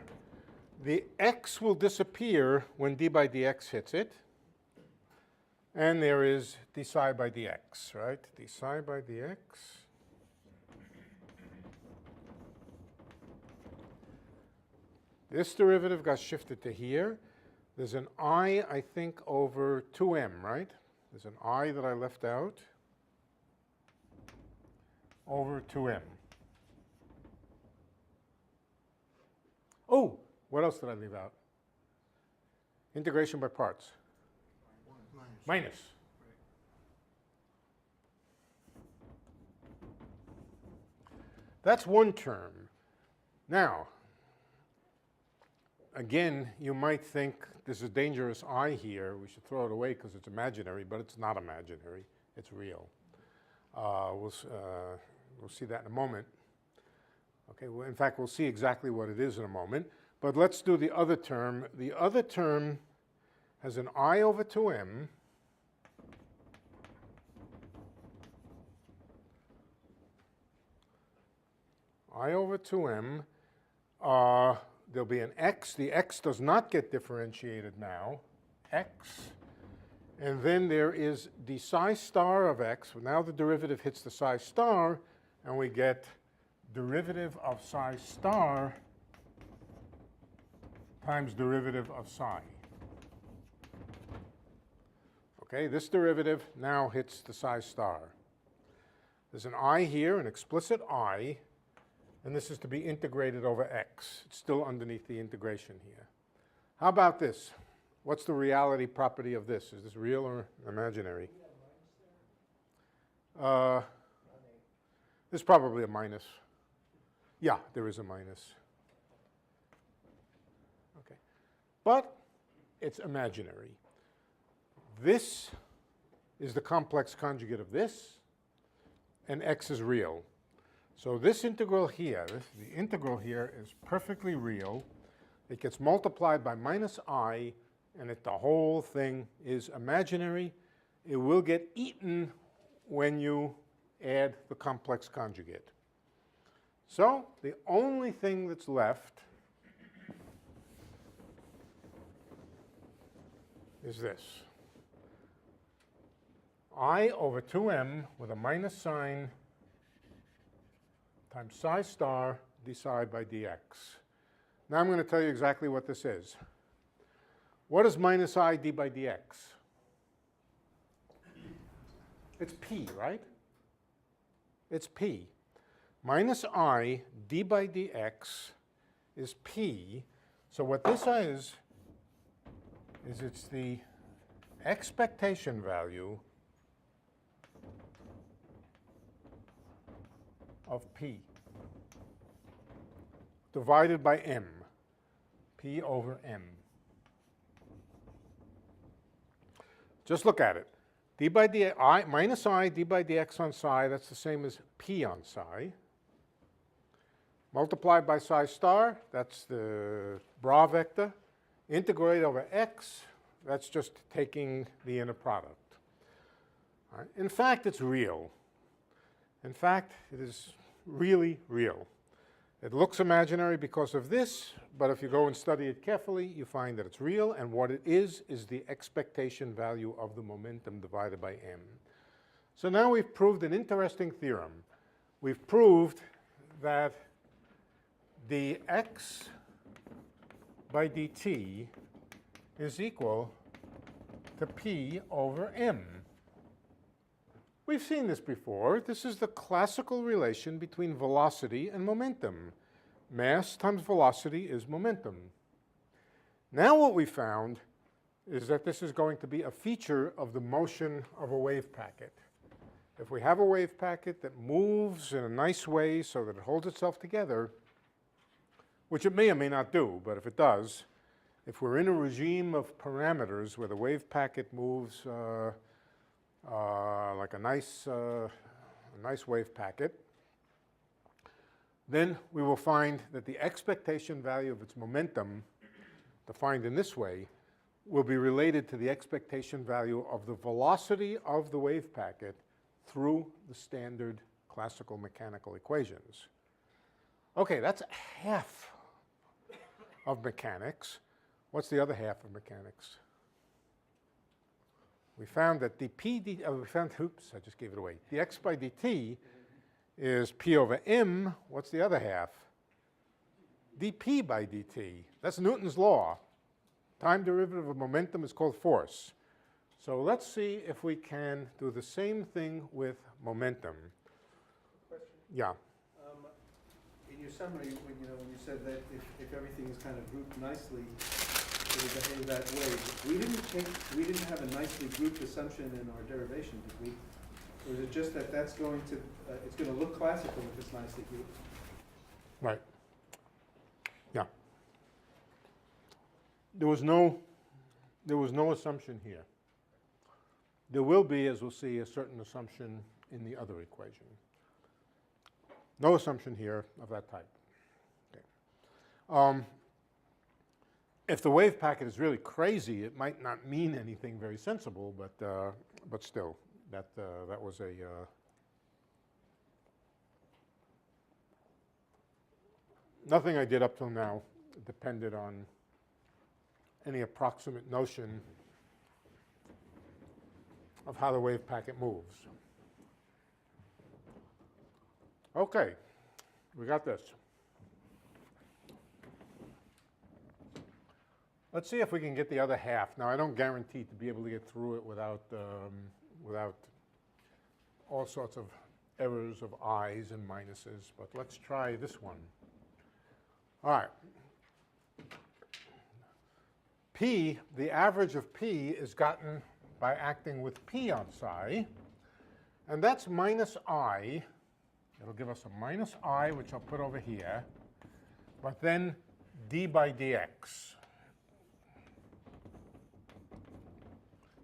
Speaker 2: The x will disappear when d by dx hits it. And there is d psi by dx, right? d psi by dx. This derivative got shifted to here. There's an I think, over 2m, right? There's an I that I left out over 2m. Oh, what else did I leave out? Integration by parts. Minus. That's one term. Now, again, you might think this is dangerous I here. We should throw it away because it's imaginary, but it's not imaginary. It's real. We'll see that in a moment. Okay, well, in fact, we'll see exactly what it is in a moment. But let's do the other term. The other term has an I over 2m. I over 2m. There'll be an x. The x does not get differentiated now. X. And then there is the psi star of x. Now the derivative hits the psi star, and we get derivative of psi star times derivative of psi. Okay, this derivative now hits the psi star. There's an I here, an explicit I, and this is to be integrated over x. It's still underneath the integration here. How about this? What's the reality property of this? Is this real or imaginary? There's probably a minus. Yeah, there is a minus. Okay. But it's imaginary. This is the complex conjugate of this, and x is real. So this integral here, the integral here is perfectly real. It gets multiplied by minus I, and the whole thing is imaginary. It will get eaten when you add the complex conjugate. So the only thing that's left is this. I over 2m with a minus sign times psi star d psi by dx. Now I'm going to tell you exactly what this is. What is minus I d by dx? It's P, right? It's P. Minus I d by dx is P. So what this is it's the expectation value of P divided by m, P over m. Just look at it. D by I, minus I, d by dx on psi, that's the same as P on psi. Multiplied by psi star, that's the bra vector. Integrate over x, that's just taking the inner product. All right. In fact, it's real. In fact, it is really real. It looks imaginary because of this, but if you go and study it carefully, you find that it's real, and what it is the expectation value of the momentum divided by m. So now we've proved an interesting theorem. We've proved that dx by dt is equal to P over m. We've seen this before. This is the classical relation between velocity and momentum. Mass times velocity is momentum. Now what we found is that this is going to be a feature of the motion of a wave packet. If we have a wave packet that moves in a nice way so that it holds itself together, which it may or may not do, but if it does, if we're in a regime of parameters where the wave packet moves like a nice wave packet, then we will find that the expectation value of its momentum, defined in this way, will be related to the expectation value of the velocity of the wave packet through the standard classical mechanical equations. Okay, that's half of mechanics. What's the other half of mechanics? We found that oops, I just gave it away. dx by dt is P over m. What's the other half? dP by dt. That's Newton's law. Time derivative of momentum is called force. So let's see if we can do the same thing with momentum.
Speaker 3: Question?
Speaker 2: Yeah.
Speaker 3: In your summary, when you said that if everything is kind of grouped nicely, it would behave that way. We didn't have a nicely grouped assumption in our derivation, did we? Or is it just that that's going to it's going to look classical if it's nicely grouped?
Speaker 2: Right. Yeah. There was no assumption here. There will be, as we'll see, a certain assumption in the other equation. No assumption here of that type. Okay. If the wave packet is really crazy, it might not mean anything very sensible, but still, that was a nothing I did up till now depended on any approximate notion of how the wave packet moves. Okay, we got this. Let's see if we can get the other half. Now, I don't guarantee to be able to get through it without all sorts of errors of i's and minuses, but let's try this one. All right. P, the average of P is gotten by acting with P on psi, and that's minus I. It'll give us a minus I, which I'll put over here, but then d by dx.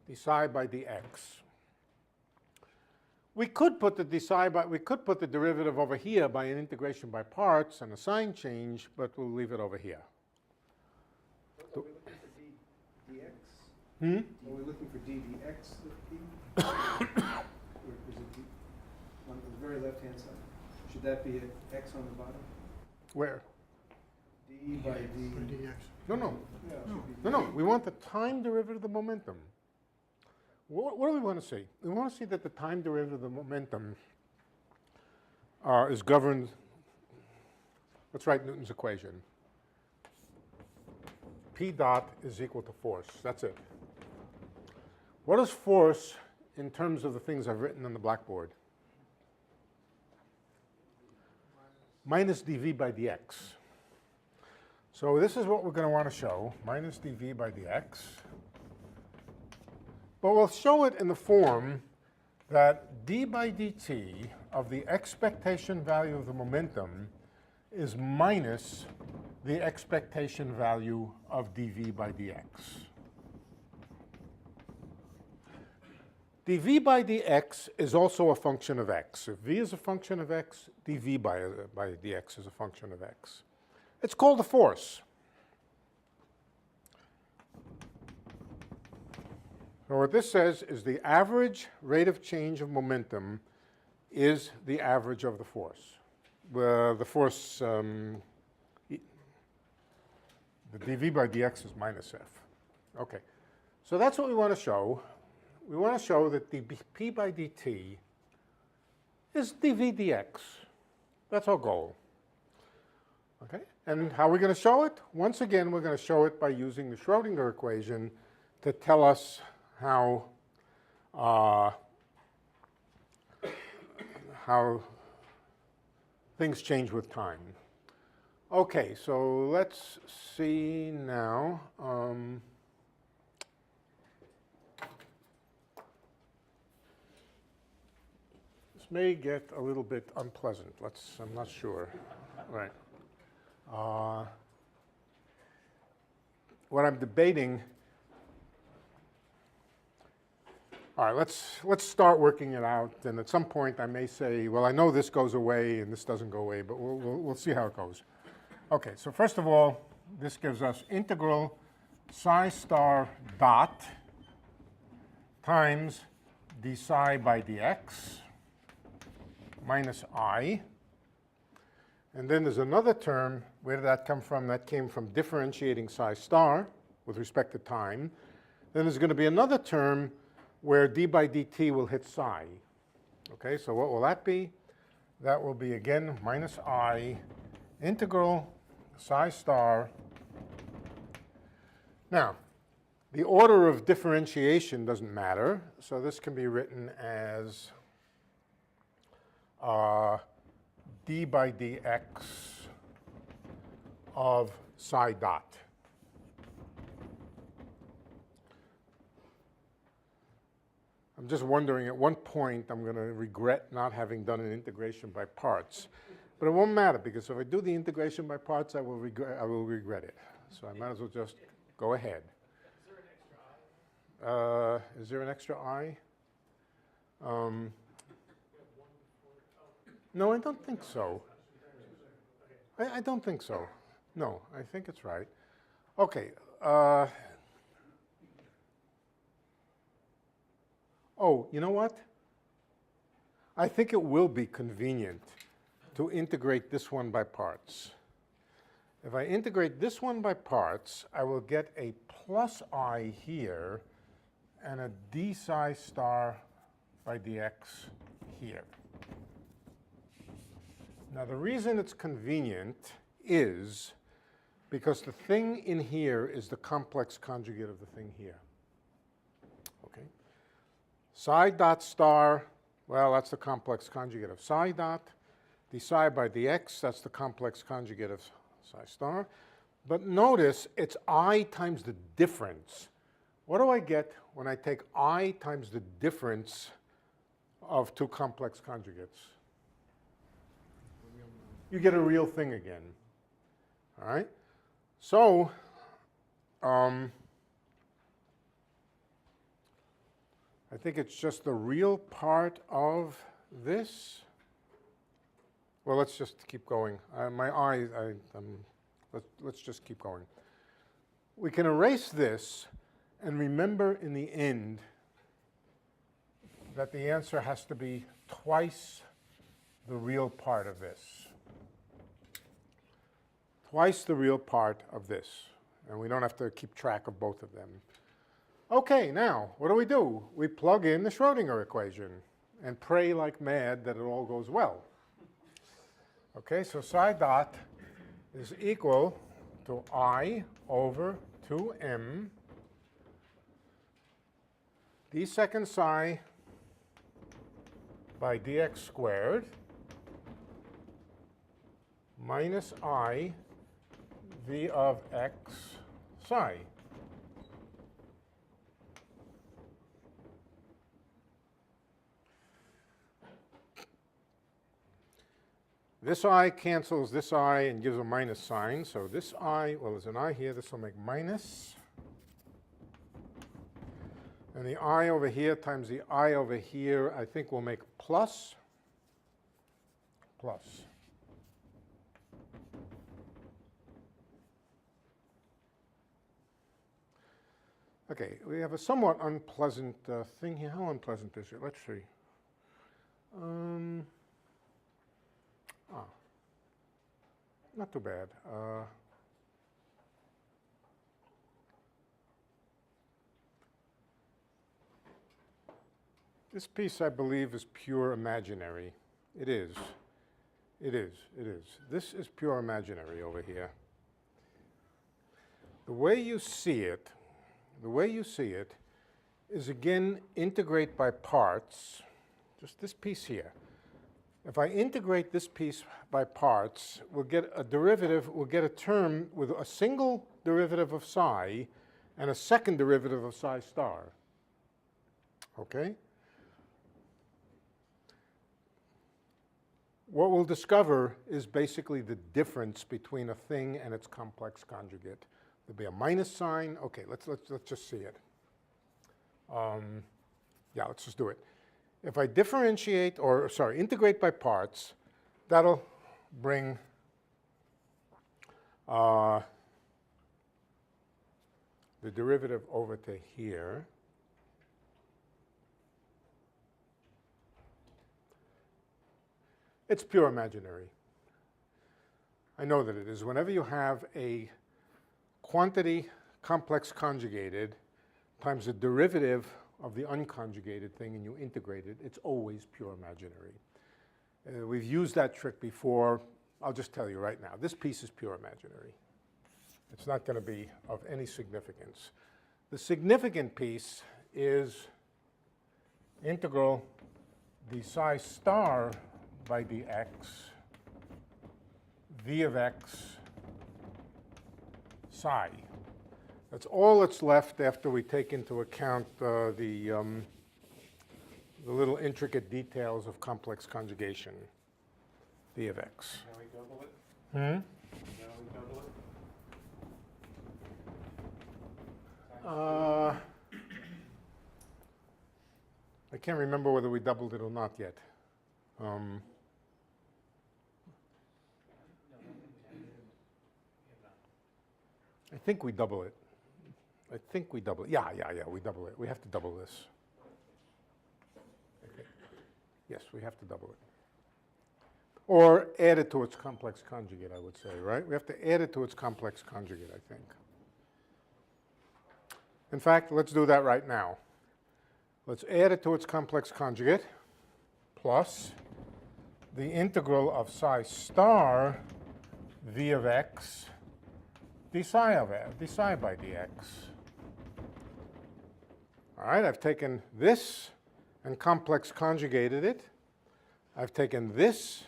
Speaker 2: d psi by dx. We could put the derivative over here by an integration by parts and a sign change, but we'll leave it over here.
Speaker 3: Are we looking for dx?
Speaker 2: Hmm?
Speaker 3: Are we looking for ddx of P? Or is it D on the very left-hand side? Should that be an x on the bottom?
Speaker 2: Where?
Speaker 3: D by d.
Speaker 2: No, no.
Speaker 3: Yeah, it should be
Speaker 2: No, no. We want the time derivative of the momentum. What do we want to see? We want to see that the time derivative of the momentum is governed. Let's write Newton's equation. P dot is equal to force. That's it. What is force in terms of the things I've written on the blackboard? Minus dv by dx. So this is what we're going to want to show, minus dv by dx. But we'll show it in the form that d by dt of the expectation value of the momentum is minus the expectation value of dv by dx. dv by dx is also a function of x. If v is a function of x, dv by dx is a function of x. It's called a force. So what this says is the average rate of change of momentum is the average of the force. The force, the dv by dx is minus f. Okay, so that's what we want to show. We want to show that dp by dt is dv dx. That's our goal. Okay, and how are we going to show it? Once again, we're going to show it by using the Schrodinger equation to tell us how things change with time. Okay, so let's see now. This may get a little bit unpleasant. I'm not sure. Right. What I'm debating. All right, let's start working it out. And at some point, I may say, well, I know this goes away and this doesn't go away, but we'll see how it goes. Okay, so first of all, this gives us integral psi star dot times d psi by dx minus I. And then there's another term. Where did that come from? That came from differentiating psi star with respect to time. Then there's going to be another term where d by dt will hit psi. Okay, so what will that be? That will be, again, minus I integral psi star. Now, the order of differentiation doesn't matter, so this can be written as d by dx of psi dot. I'm just wondering, at one point, I'm going to regret not having done an integration by parts. But it won't matter, because if I do the integration by parts, I will regret it. So I might as well just go ahead. Is there an extra I? No, I don't think so. I don't think so. No, I think it's right. Okay. Oh, you know what? I think it will be convenient to integrate this one by parts. If I integrate this one by parts, I will get a plus I here and a d psi star by dx here. Now, the reason it's convenient is because the thing in here is the complex conjugate of the thing here. Okay? Psi dot star, well, that's the complex conjugate of psi dot. D psi by dx, that's the complex conjugate of psi star. But notice it's I times the difference. What do I get when I take I times the difference of two complex conjugates? You get a real thing again. All right? So, I think it's just the real part of this. Well, let's just keep going. My eye, let's just keep going. We can erase this and remember in the end that the answer has to be twice the real part of this. Twice the real part of this. And we don't have to keep track of both of them. Okay, now, what do? We plug in the Schrodinger equation and pray like mad that it all goes well. Okay, so psi dot is equal to I over 2m d second psi by dx squared minus I v of x psi. This I cancels this I and gives a minus sign. So this I, well, there's an I here. This will make minus. And the I over here times the I over here, I think will make plus. Plus. Okay, we have a somewhat unpleasant thing here. How unpleasant is it? Let's see. Not too bad. This piece, I believe, is pure imaginary. It is. It is. It is. This is pure imaginary over here. The way you see it is, again, integrate by parts. Just this piece here. If I integrate this piece by parts, we'll get a derivative, we'll get a term with a single derivative of psi and a second derivative of psi star. Okay? What we'll discover is basically the difference between a thing and its complex conjugate. There'll be a minus sign. Okay, let's just see it. Yeah, let's just do it. If I differentiate, or sorry, integrate by parts, that'll bring the derivative over to here. It's pure imaginary. I know that it is. Whenever you have a quantity complex conjugated times the derivative of the unconjugated thing and you integrate it, it's always pure imaginary. We've used that trick before. I'll just tell you right now, this piece is pure imaginary. It's not going to be of any significance. The significant piece is integral d psi star by dx v of x psi. That's all that's left after we take into account the little intricate details of complex conjugation, v of x.
Speaker 1: Now we double it?
Speaker 2: Hmm?
Speaker 1: Now we double it?
Speaker 2: I can't remember whether we doubled it or not yet. I think we double it. I think we double it. Yeah, we double it. We have to double this. Okay. Yes, we have to double it. Or add it to its complex conjugate, I would say, right? We have to add it to its complex conjugate, I think. In fact, let's do that right now. Let's add it to its complex conjugate plus the integral of psi star v of x d psi by dx. All right, I've taken this and complex conjugated it. I've taken this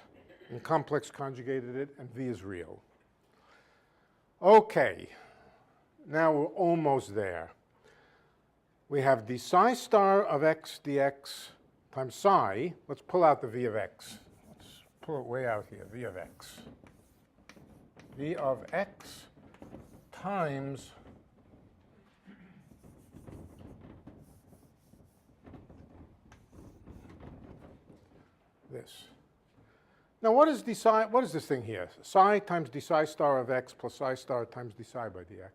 Speaker 2: and complex conjugated it, and v is real. Okay, now we're almost there. We have d psi star of x dx times psi. Let's pull out the v of x. Let's pull it way out here, v of x. V of x times this. Now what is this thing here? Psi times d psi star of x plus psi star times d psi by dx.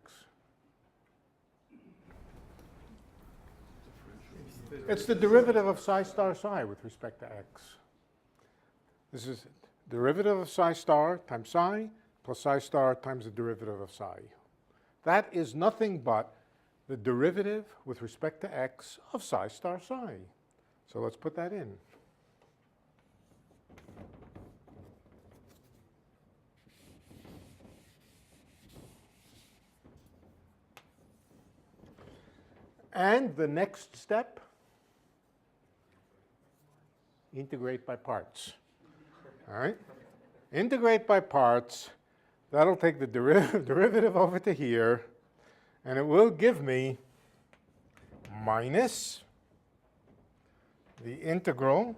Speaker 2: It's the derivative of psi star psi with respect to x. This is derivative of psi star times psi plus psi star times the derivative of psi. That is nothing but the derivative with respect to x of psi star psi. So let's put that in. And the next step, integrate by parts. All right? Integrate by parts. That'll take the derivative over to here, and it will give me minus the integral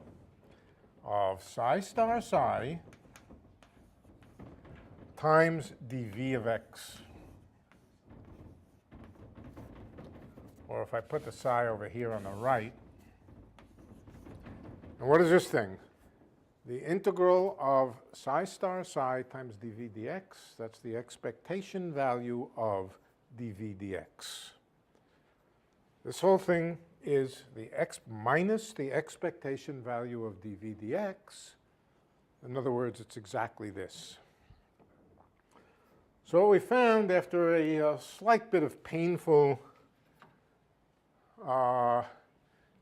Speaker 2: of psi star psi times dv of x. Or if I put the psi over here on the right, and what is this thing? The integral of psi star psi times dv dx, that's the expectation value of dv dx. This whole thing is the x minus the expectation value of dv dx. In other words, it's exactly this. So what we found after a slight bit of painful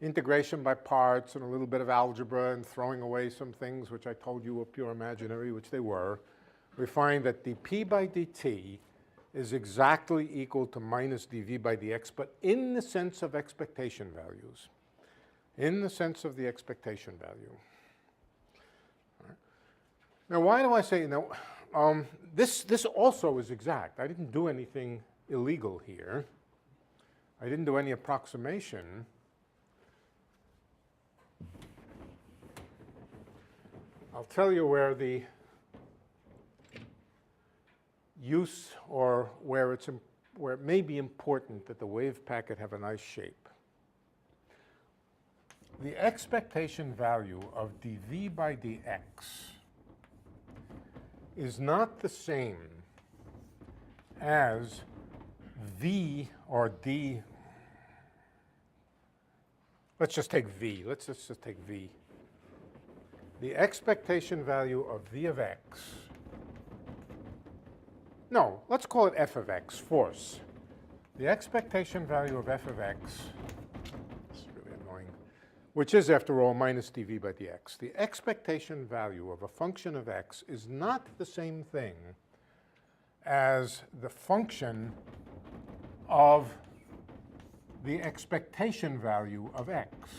Speaker 2: integration by parts and a little bit of algebra and throwing away some things which I told you were pure imaginary, which they were, we find that dp by dt is exactly equal to minus dv by dx, but in the sense of expectation values. In the sense of the expectation value. All right. Now, why do I say, this also is exact. I didn't do anything illegal here. I didn't do any approximation. I'll tell you where the use or where it may be important that the wave packet have a nice shape. The expectation value of dv by dx is not the same as v or d. Let's just take v. Let's just take v. The expectation value of v of x. No, let's call it f of x, force. The expectation value of f of x, this is really annoying, which is, after all, minus dv by dx. The expectation value of a function of x is not the same thing as the function of the expectation value of x.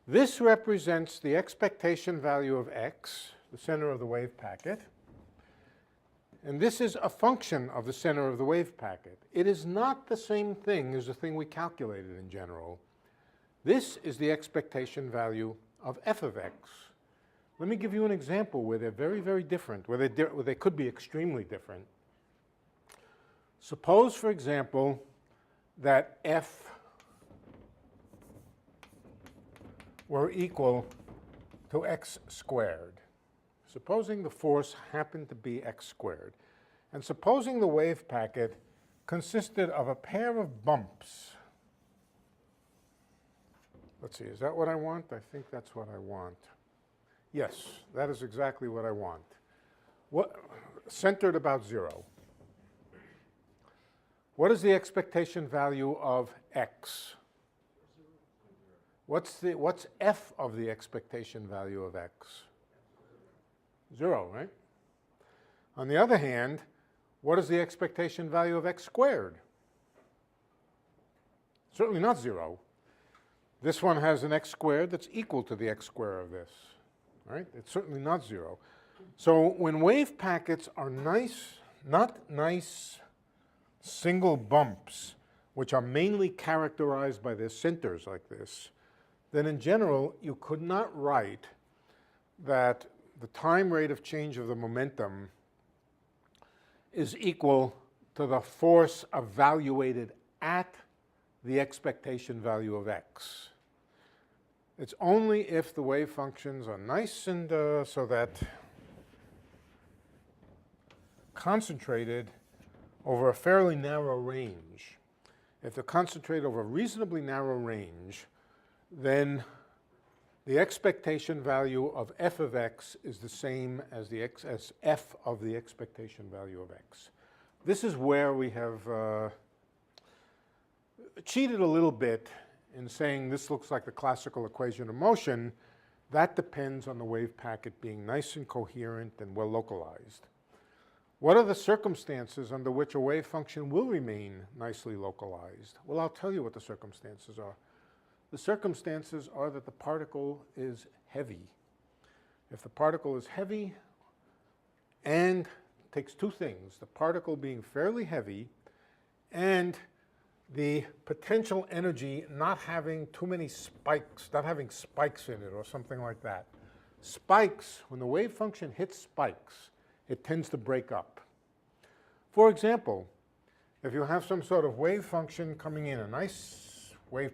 Speaker 2: This represents the expectation value of x, the center of the wave packet, and this is a function of the center of the wave packet. It is not the same thing as the thing we calculated in general. This is the expectation value of f of x. Let me give you an example where they're very, very different, where they could be extremely different. Suppose, for example, that f were equal to x squared. Supposing the force happened to be x squared, and supposing the wave packet consisted of a pair of bumps. Let's see, is that what I want? I think that's what I want. Yes, that is exactly what I want. Centered about 0. What is the expectation value of x? What's f of the expectation value of x? 0, right? On the other hand, what is the expectation value of x squared? Certainly not 0. This one has an x squared that's equal to the x squared of this. Right? It's certainly not 0. So when wave packets are not nice single bumps, which are mainly characterized by their centers like this, then in general, you could not write that the time rate of change of the momentum is equal to the force evaluated at the expectation value of x. It's only if the wave functions are nice and so that concentrated over a fairly narrow range. If they're concentrated over a reasonably narrow range, then the expectation value of f of x is the same as as f of the expectation value of x. This is where we have cheated a little bit in saying this looks like the classical equation of motion. That depends on the wave packet being nice and coherent and well localized. What are the circumstances under which a wave function will remain nicely localized? Well, I'll tell you what the circumstances are. the circumstances are that the particle is heavy. If the particle is heavy and takes two things, the particle being fairly heavy and the potential energy not having too many spikes, not having spikes in it or something like that. Spikes, when the wave function hits spikes, it tends to break up. For example, if you have some sort of wave function coming in, a nice wave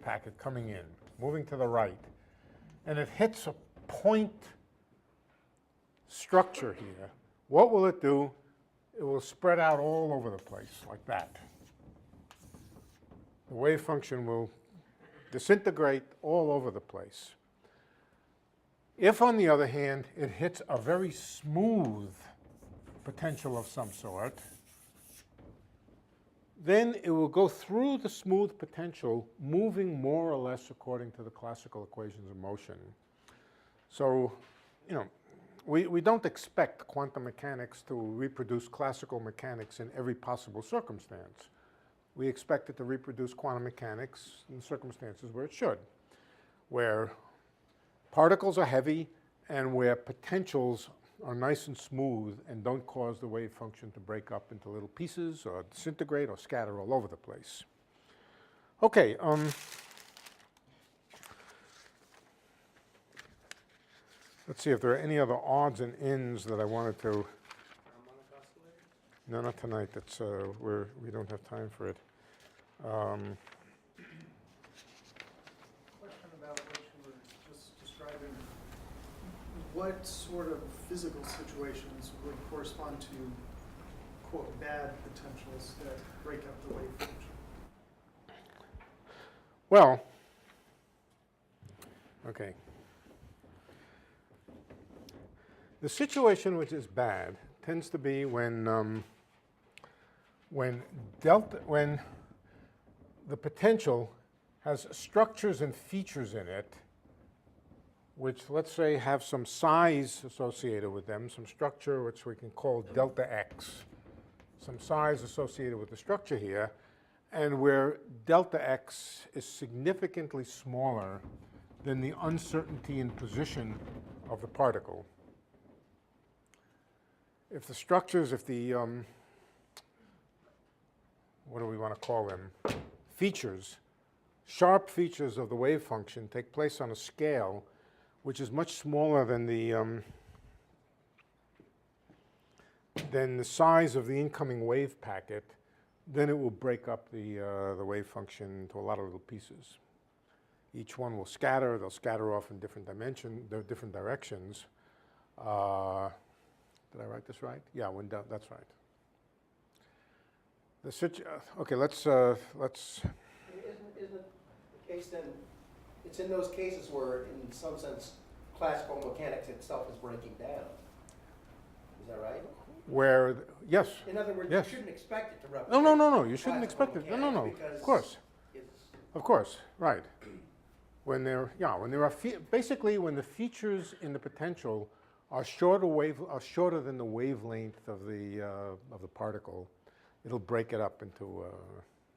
Speaker 2: packet coming in, moving to the right, and it hits a point structure here, what will it do? It will spread out all over the place like that. The wave function will disintegrate all over the place. If, on the other hand, it hits a very smooth potential of some sort, then it will go through the smooth potential, moving more or less according to the classical equations of motion. So, you know, we don't expect quantum mechanics to reproduce classical mechanics in every possible circumstance. We expect it to reproduce quantum mechanics in circumstances where it should, where particles are heavy and where potentials are nice and smooth and don't cause the wave function to break up into little pieces or disintegrate or scatter all over the place. Okay. Let's see if there are any other odds and ends that I wanted to.
Speaker 4: Harmonic oscillator?
Speaker 2: No, not tonight. That's we don't have time for it.
Speaker 6: Question about what you were just describing. What sort of physical situations would correspond to, quote, bad potentials that break up the wave function?
Speaker 2: Well, okay. The situation which is bad tends to be when the potential has structures and features in it which, let's say, have some size associated with them, some structure which we can call delta x, some size associated with the structure here, and where delta x is significantly smaller than the uncertainty in position of the particle. If the structures, if the, what do we want to call them? Features, sharp features of the wave function take place on a scale which is much smaller than the size of the incoming wave packet, then it will break up the wave function into a lot of little pieces. Each one will scatter. They'll scatter off in different different directions. Did I write this right? Yeah, that's right. Okay, let's.
Speaker 7: Isn't it the case then, it's in those cases where, in some sense, classical mechanics itself is breaking down. Is that right?
Speaker 2: Where, yes.
Speaker 7: In other words,
Speaker 2: Yes.
Speaker 7: you shouldn't expect it to replicate.
Speaker 2: No, you shouldn't expect
Speaker 7: classical
Speaker 2: it. No,
Speaker 7: mechanics
Speaker 2: of
Speaker 7: because
Speaker 2: course.
Speaker 7: it's-
Speaker 2: Of course, right. When there are basically when the features in the potential are shorter than the wavelength of the particle, it'll break it up into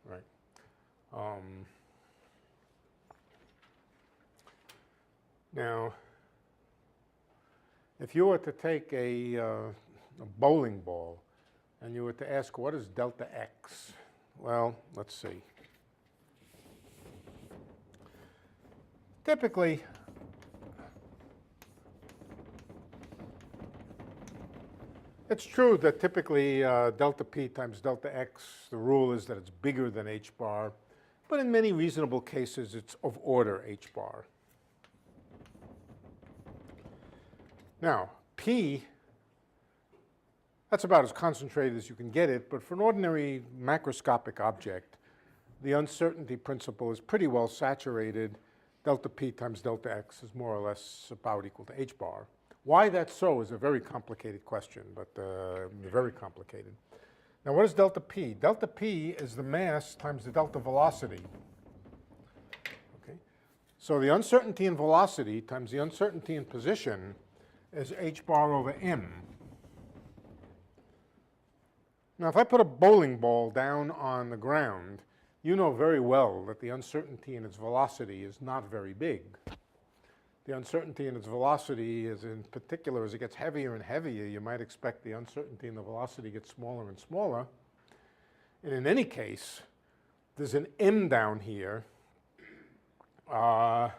Speaker 2: right. Now, if you were to take a bowling ball and you were to ask what is delta x, well, let's see. Typically, it's true that typically delta p times delta x, the rule is that it's bigger than h bar, but in many reasonable cases it's of order h bar. Now, p, that's about as concentrated as you can get it, but for an ordinary macroscopic object, the uncertainty principle is pretty well saturated. Delta p times delta x is more or less about equal to h bar. Why that's so is a very complicated question, but very complicated. Now, what is delta p? Delta p is the mass times the delta velocity. Okay? So the uncertainty in velocity times the uncertainty in position is h bar over m. Now, if I put a bowling ball down on the ground you know very well that the uncertainty in its velocity is not very big. The uncertainty in its velocity is, in particular, as it gets heavier and heavier, you might expect the uncertainty in the velocity gets smaller and smaller. And in any case, there's an m down here. And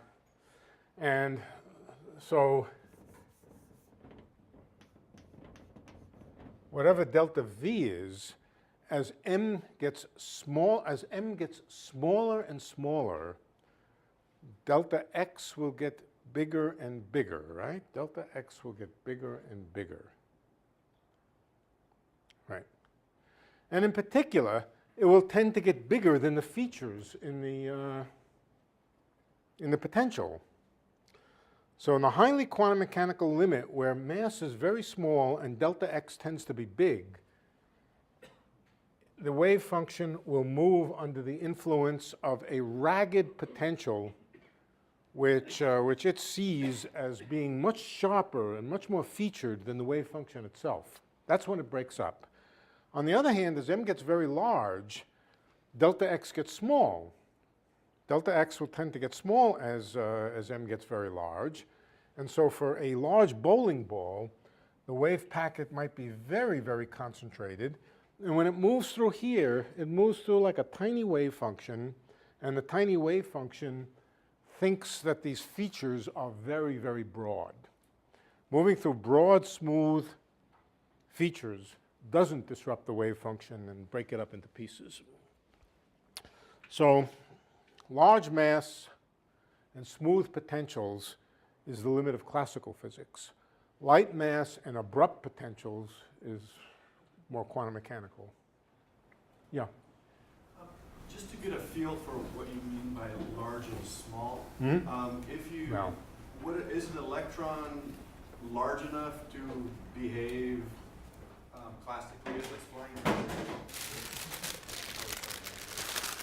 Speaker 2: so whatever delta v is, as m gets smaller and smaller, delta x will get bigger and bigger, right? Delta x will get bigger and bigger, right? And in particular, it will tend to get bigger than the features in the potential. So in the highly quantum mechanical limit, where mass is very small and delta x tends to be big, the wave function will move under the influence of a ragged potential which it sees as being much sharper and much more featured than the wave function itself. That's when it breaks up. On the other hand, as m gets very large, delta x gets small. Delta x will tend to get small as m gets very large. And so for a large bowling ball, the wave packet might be very, very concentrated. And when it moves through here, it moves through like a tiny wave function. And the tiny wave function thinks that these features are very, very broad. Moving through broad, smooth features doesn't disrupt the wave function and break it up into pieces. So large mass and smooth potentials is the limit of classical physics. Light mass and abrupt potentials is more quantum mechanical. Yeah?
Speaker 8: Just to get a feel for what you mean by large and small, if you,
Speaker 2: No.
Speaker 8: is an electron large enough to behave classically as explained?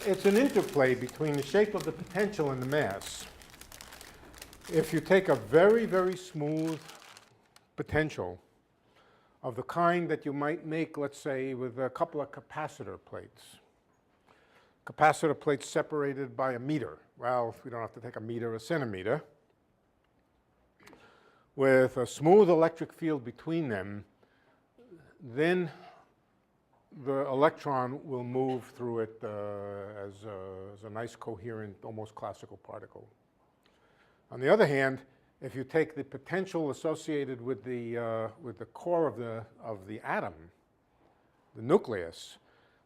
Speaker 2: It's an interplay between the shape of the potential and the mass. If you take a very, very smooth potential of the kind that you might make, let's say, with a couple of capacitor plates. Capacitor plates separated by a meter. Well, we don't have to take a meter, a centimeter. With a smooth electric field between them, then the electron will move through it as a nice, coherent, almost classical particle. On the other hand, if you take the potential associated with the core of the atom, the nucleus,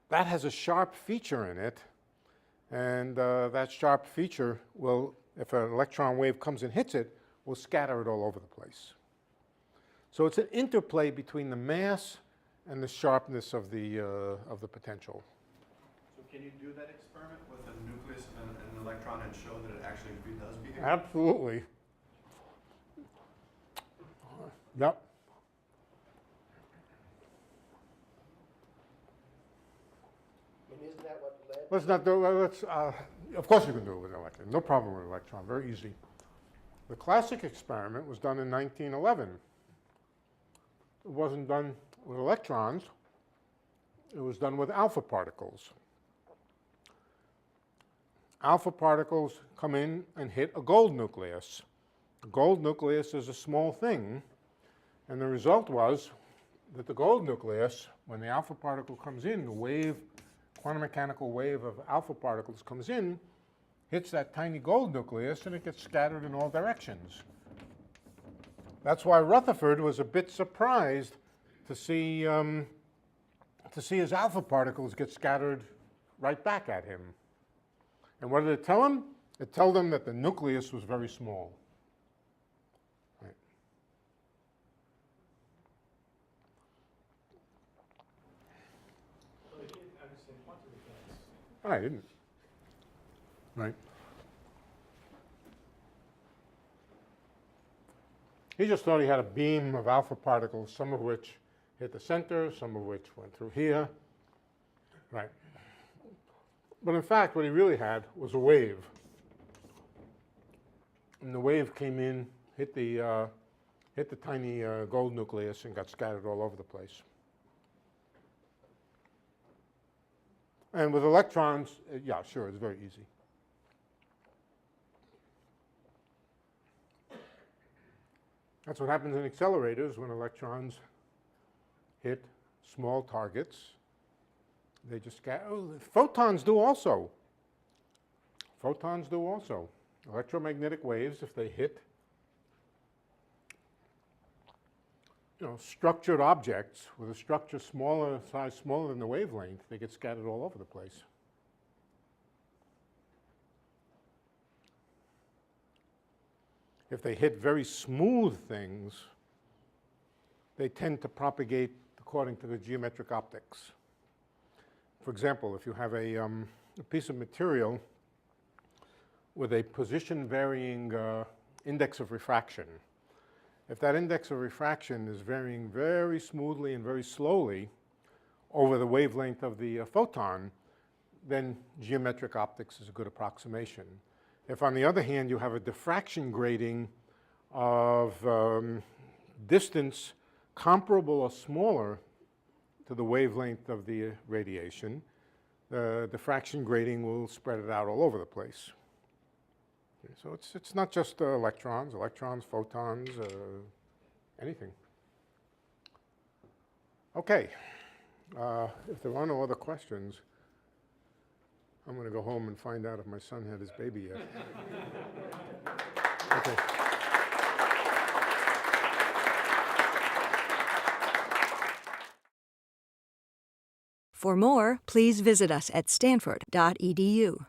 Speaker 2: that has a sharp feature in it, and that sharp feature will, if an electron wave comes and hits it, will scatter it all over the place. So it's an interplay between the mass and the sharpness of the potential.
Speaker 8: So can you do that experiment with a nucleus and an electron and show that it actually does behave?
Speaker 2: Absolutely. Yep.
Speaker 7: And isn't that what led?
Speaker 2: Let's not do. Of course you can do it with an electron. No problem with an electron. Very easy. The classic experiment was done in 1911. It wasn't done with electrons. It was done with alpha particles. Alpha particles come in and hit a gold nucleus. A gold nucleus is a small thing, and the result was that the gold nucleus, when the alpha particle comes in, the wave, quantum mechanical wave of alpha particles comes in, hits that tiny gold nucleus, and it gets scattered in all directions. That's why Rutherford was a bit surprised to see his alpha particles get scattered right back at him. And what did it tell him? It told him that the nucleus was very small. Right.
Speaker 4: Well, they didn't understand quantum mechanics.
Speaker 2: I didn't. Right. He just thought he had a beam of alpha particles, some of which hit the center, some of which went through here. Right. But in fact, what he really had was a wave. And the wave came in, hit the tiny gold nucleus and got scattered all over the place. And with electrons, yeah, sure, it's very easy. That's what happens in accelerators when electrons hit small targets. They just scatter. Oh, photons do also. Photons do also. Electromagnetic waves, if they hit structured objects with a structure size smaller than the wavelength, they get scattered all over the place. If they hit very smooth things, they tend to propagate according to the geometric optics. For example, if you have a piece of material with a position-varying index of refraction, if that index of refraction is varying very smoothly and very slowly over the wavelength of the photon, then geometric optics is a good approximation. If, on the other hand, you have a diffraction grating of distance comparable or smaller to the wavelength of the radiation, the diffraction grating will spread it out all over the place. Okay, so it's not just electrons, photons, anything. Okay, if there are no other questions, I'm going to go home and find out if my son had his baby yet. Okay.
Speaker 9: For more, please visit us at stanford.edu.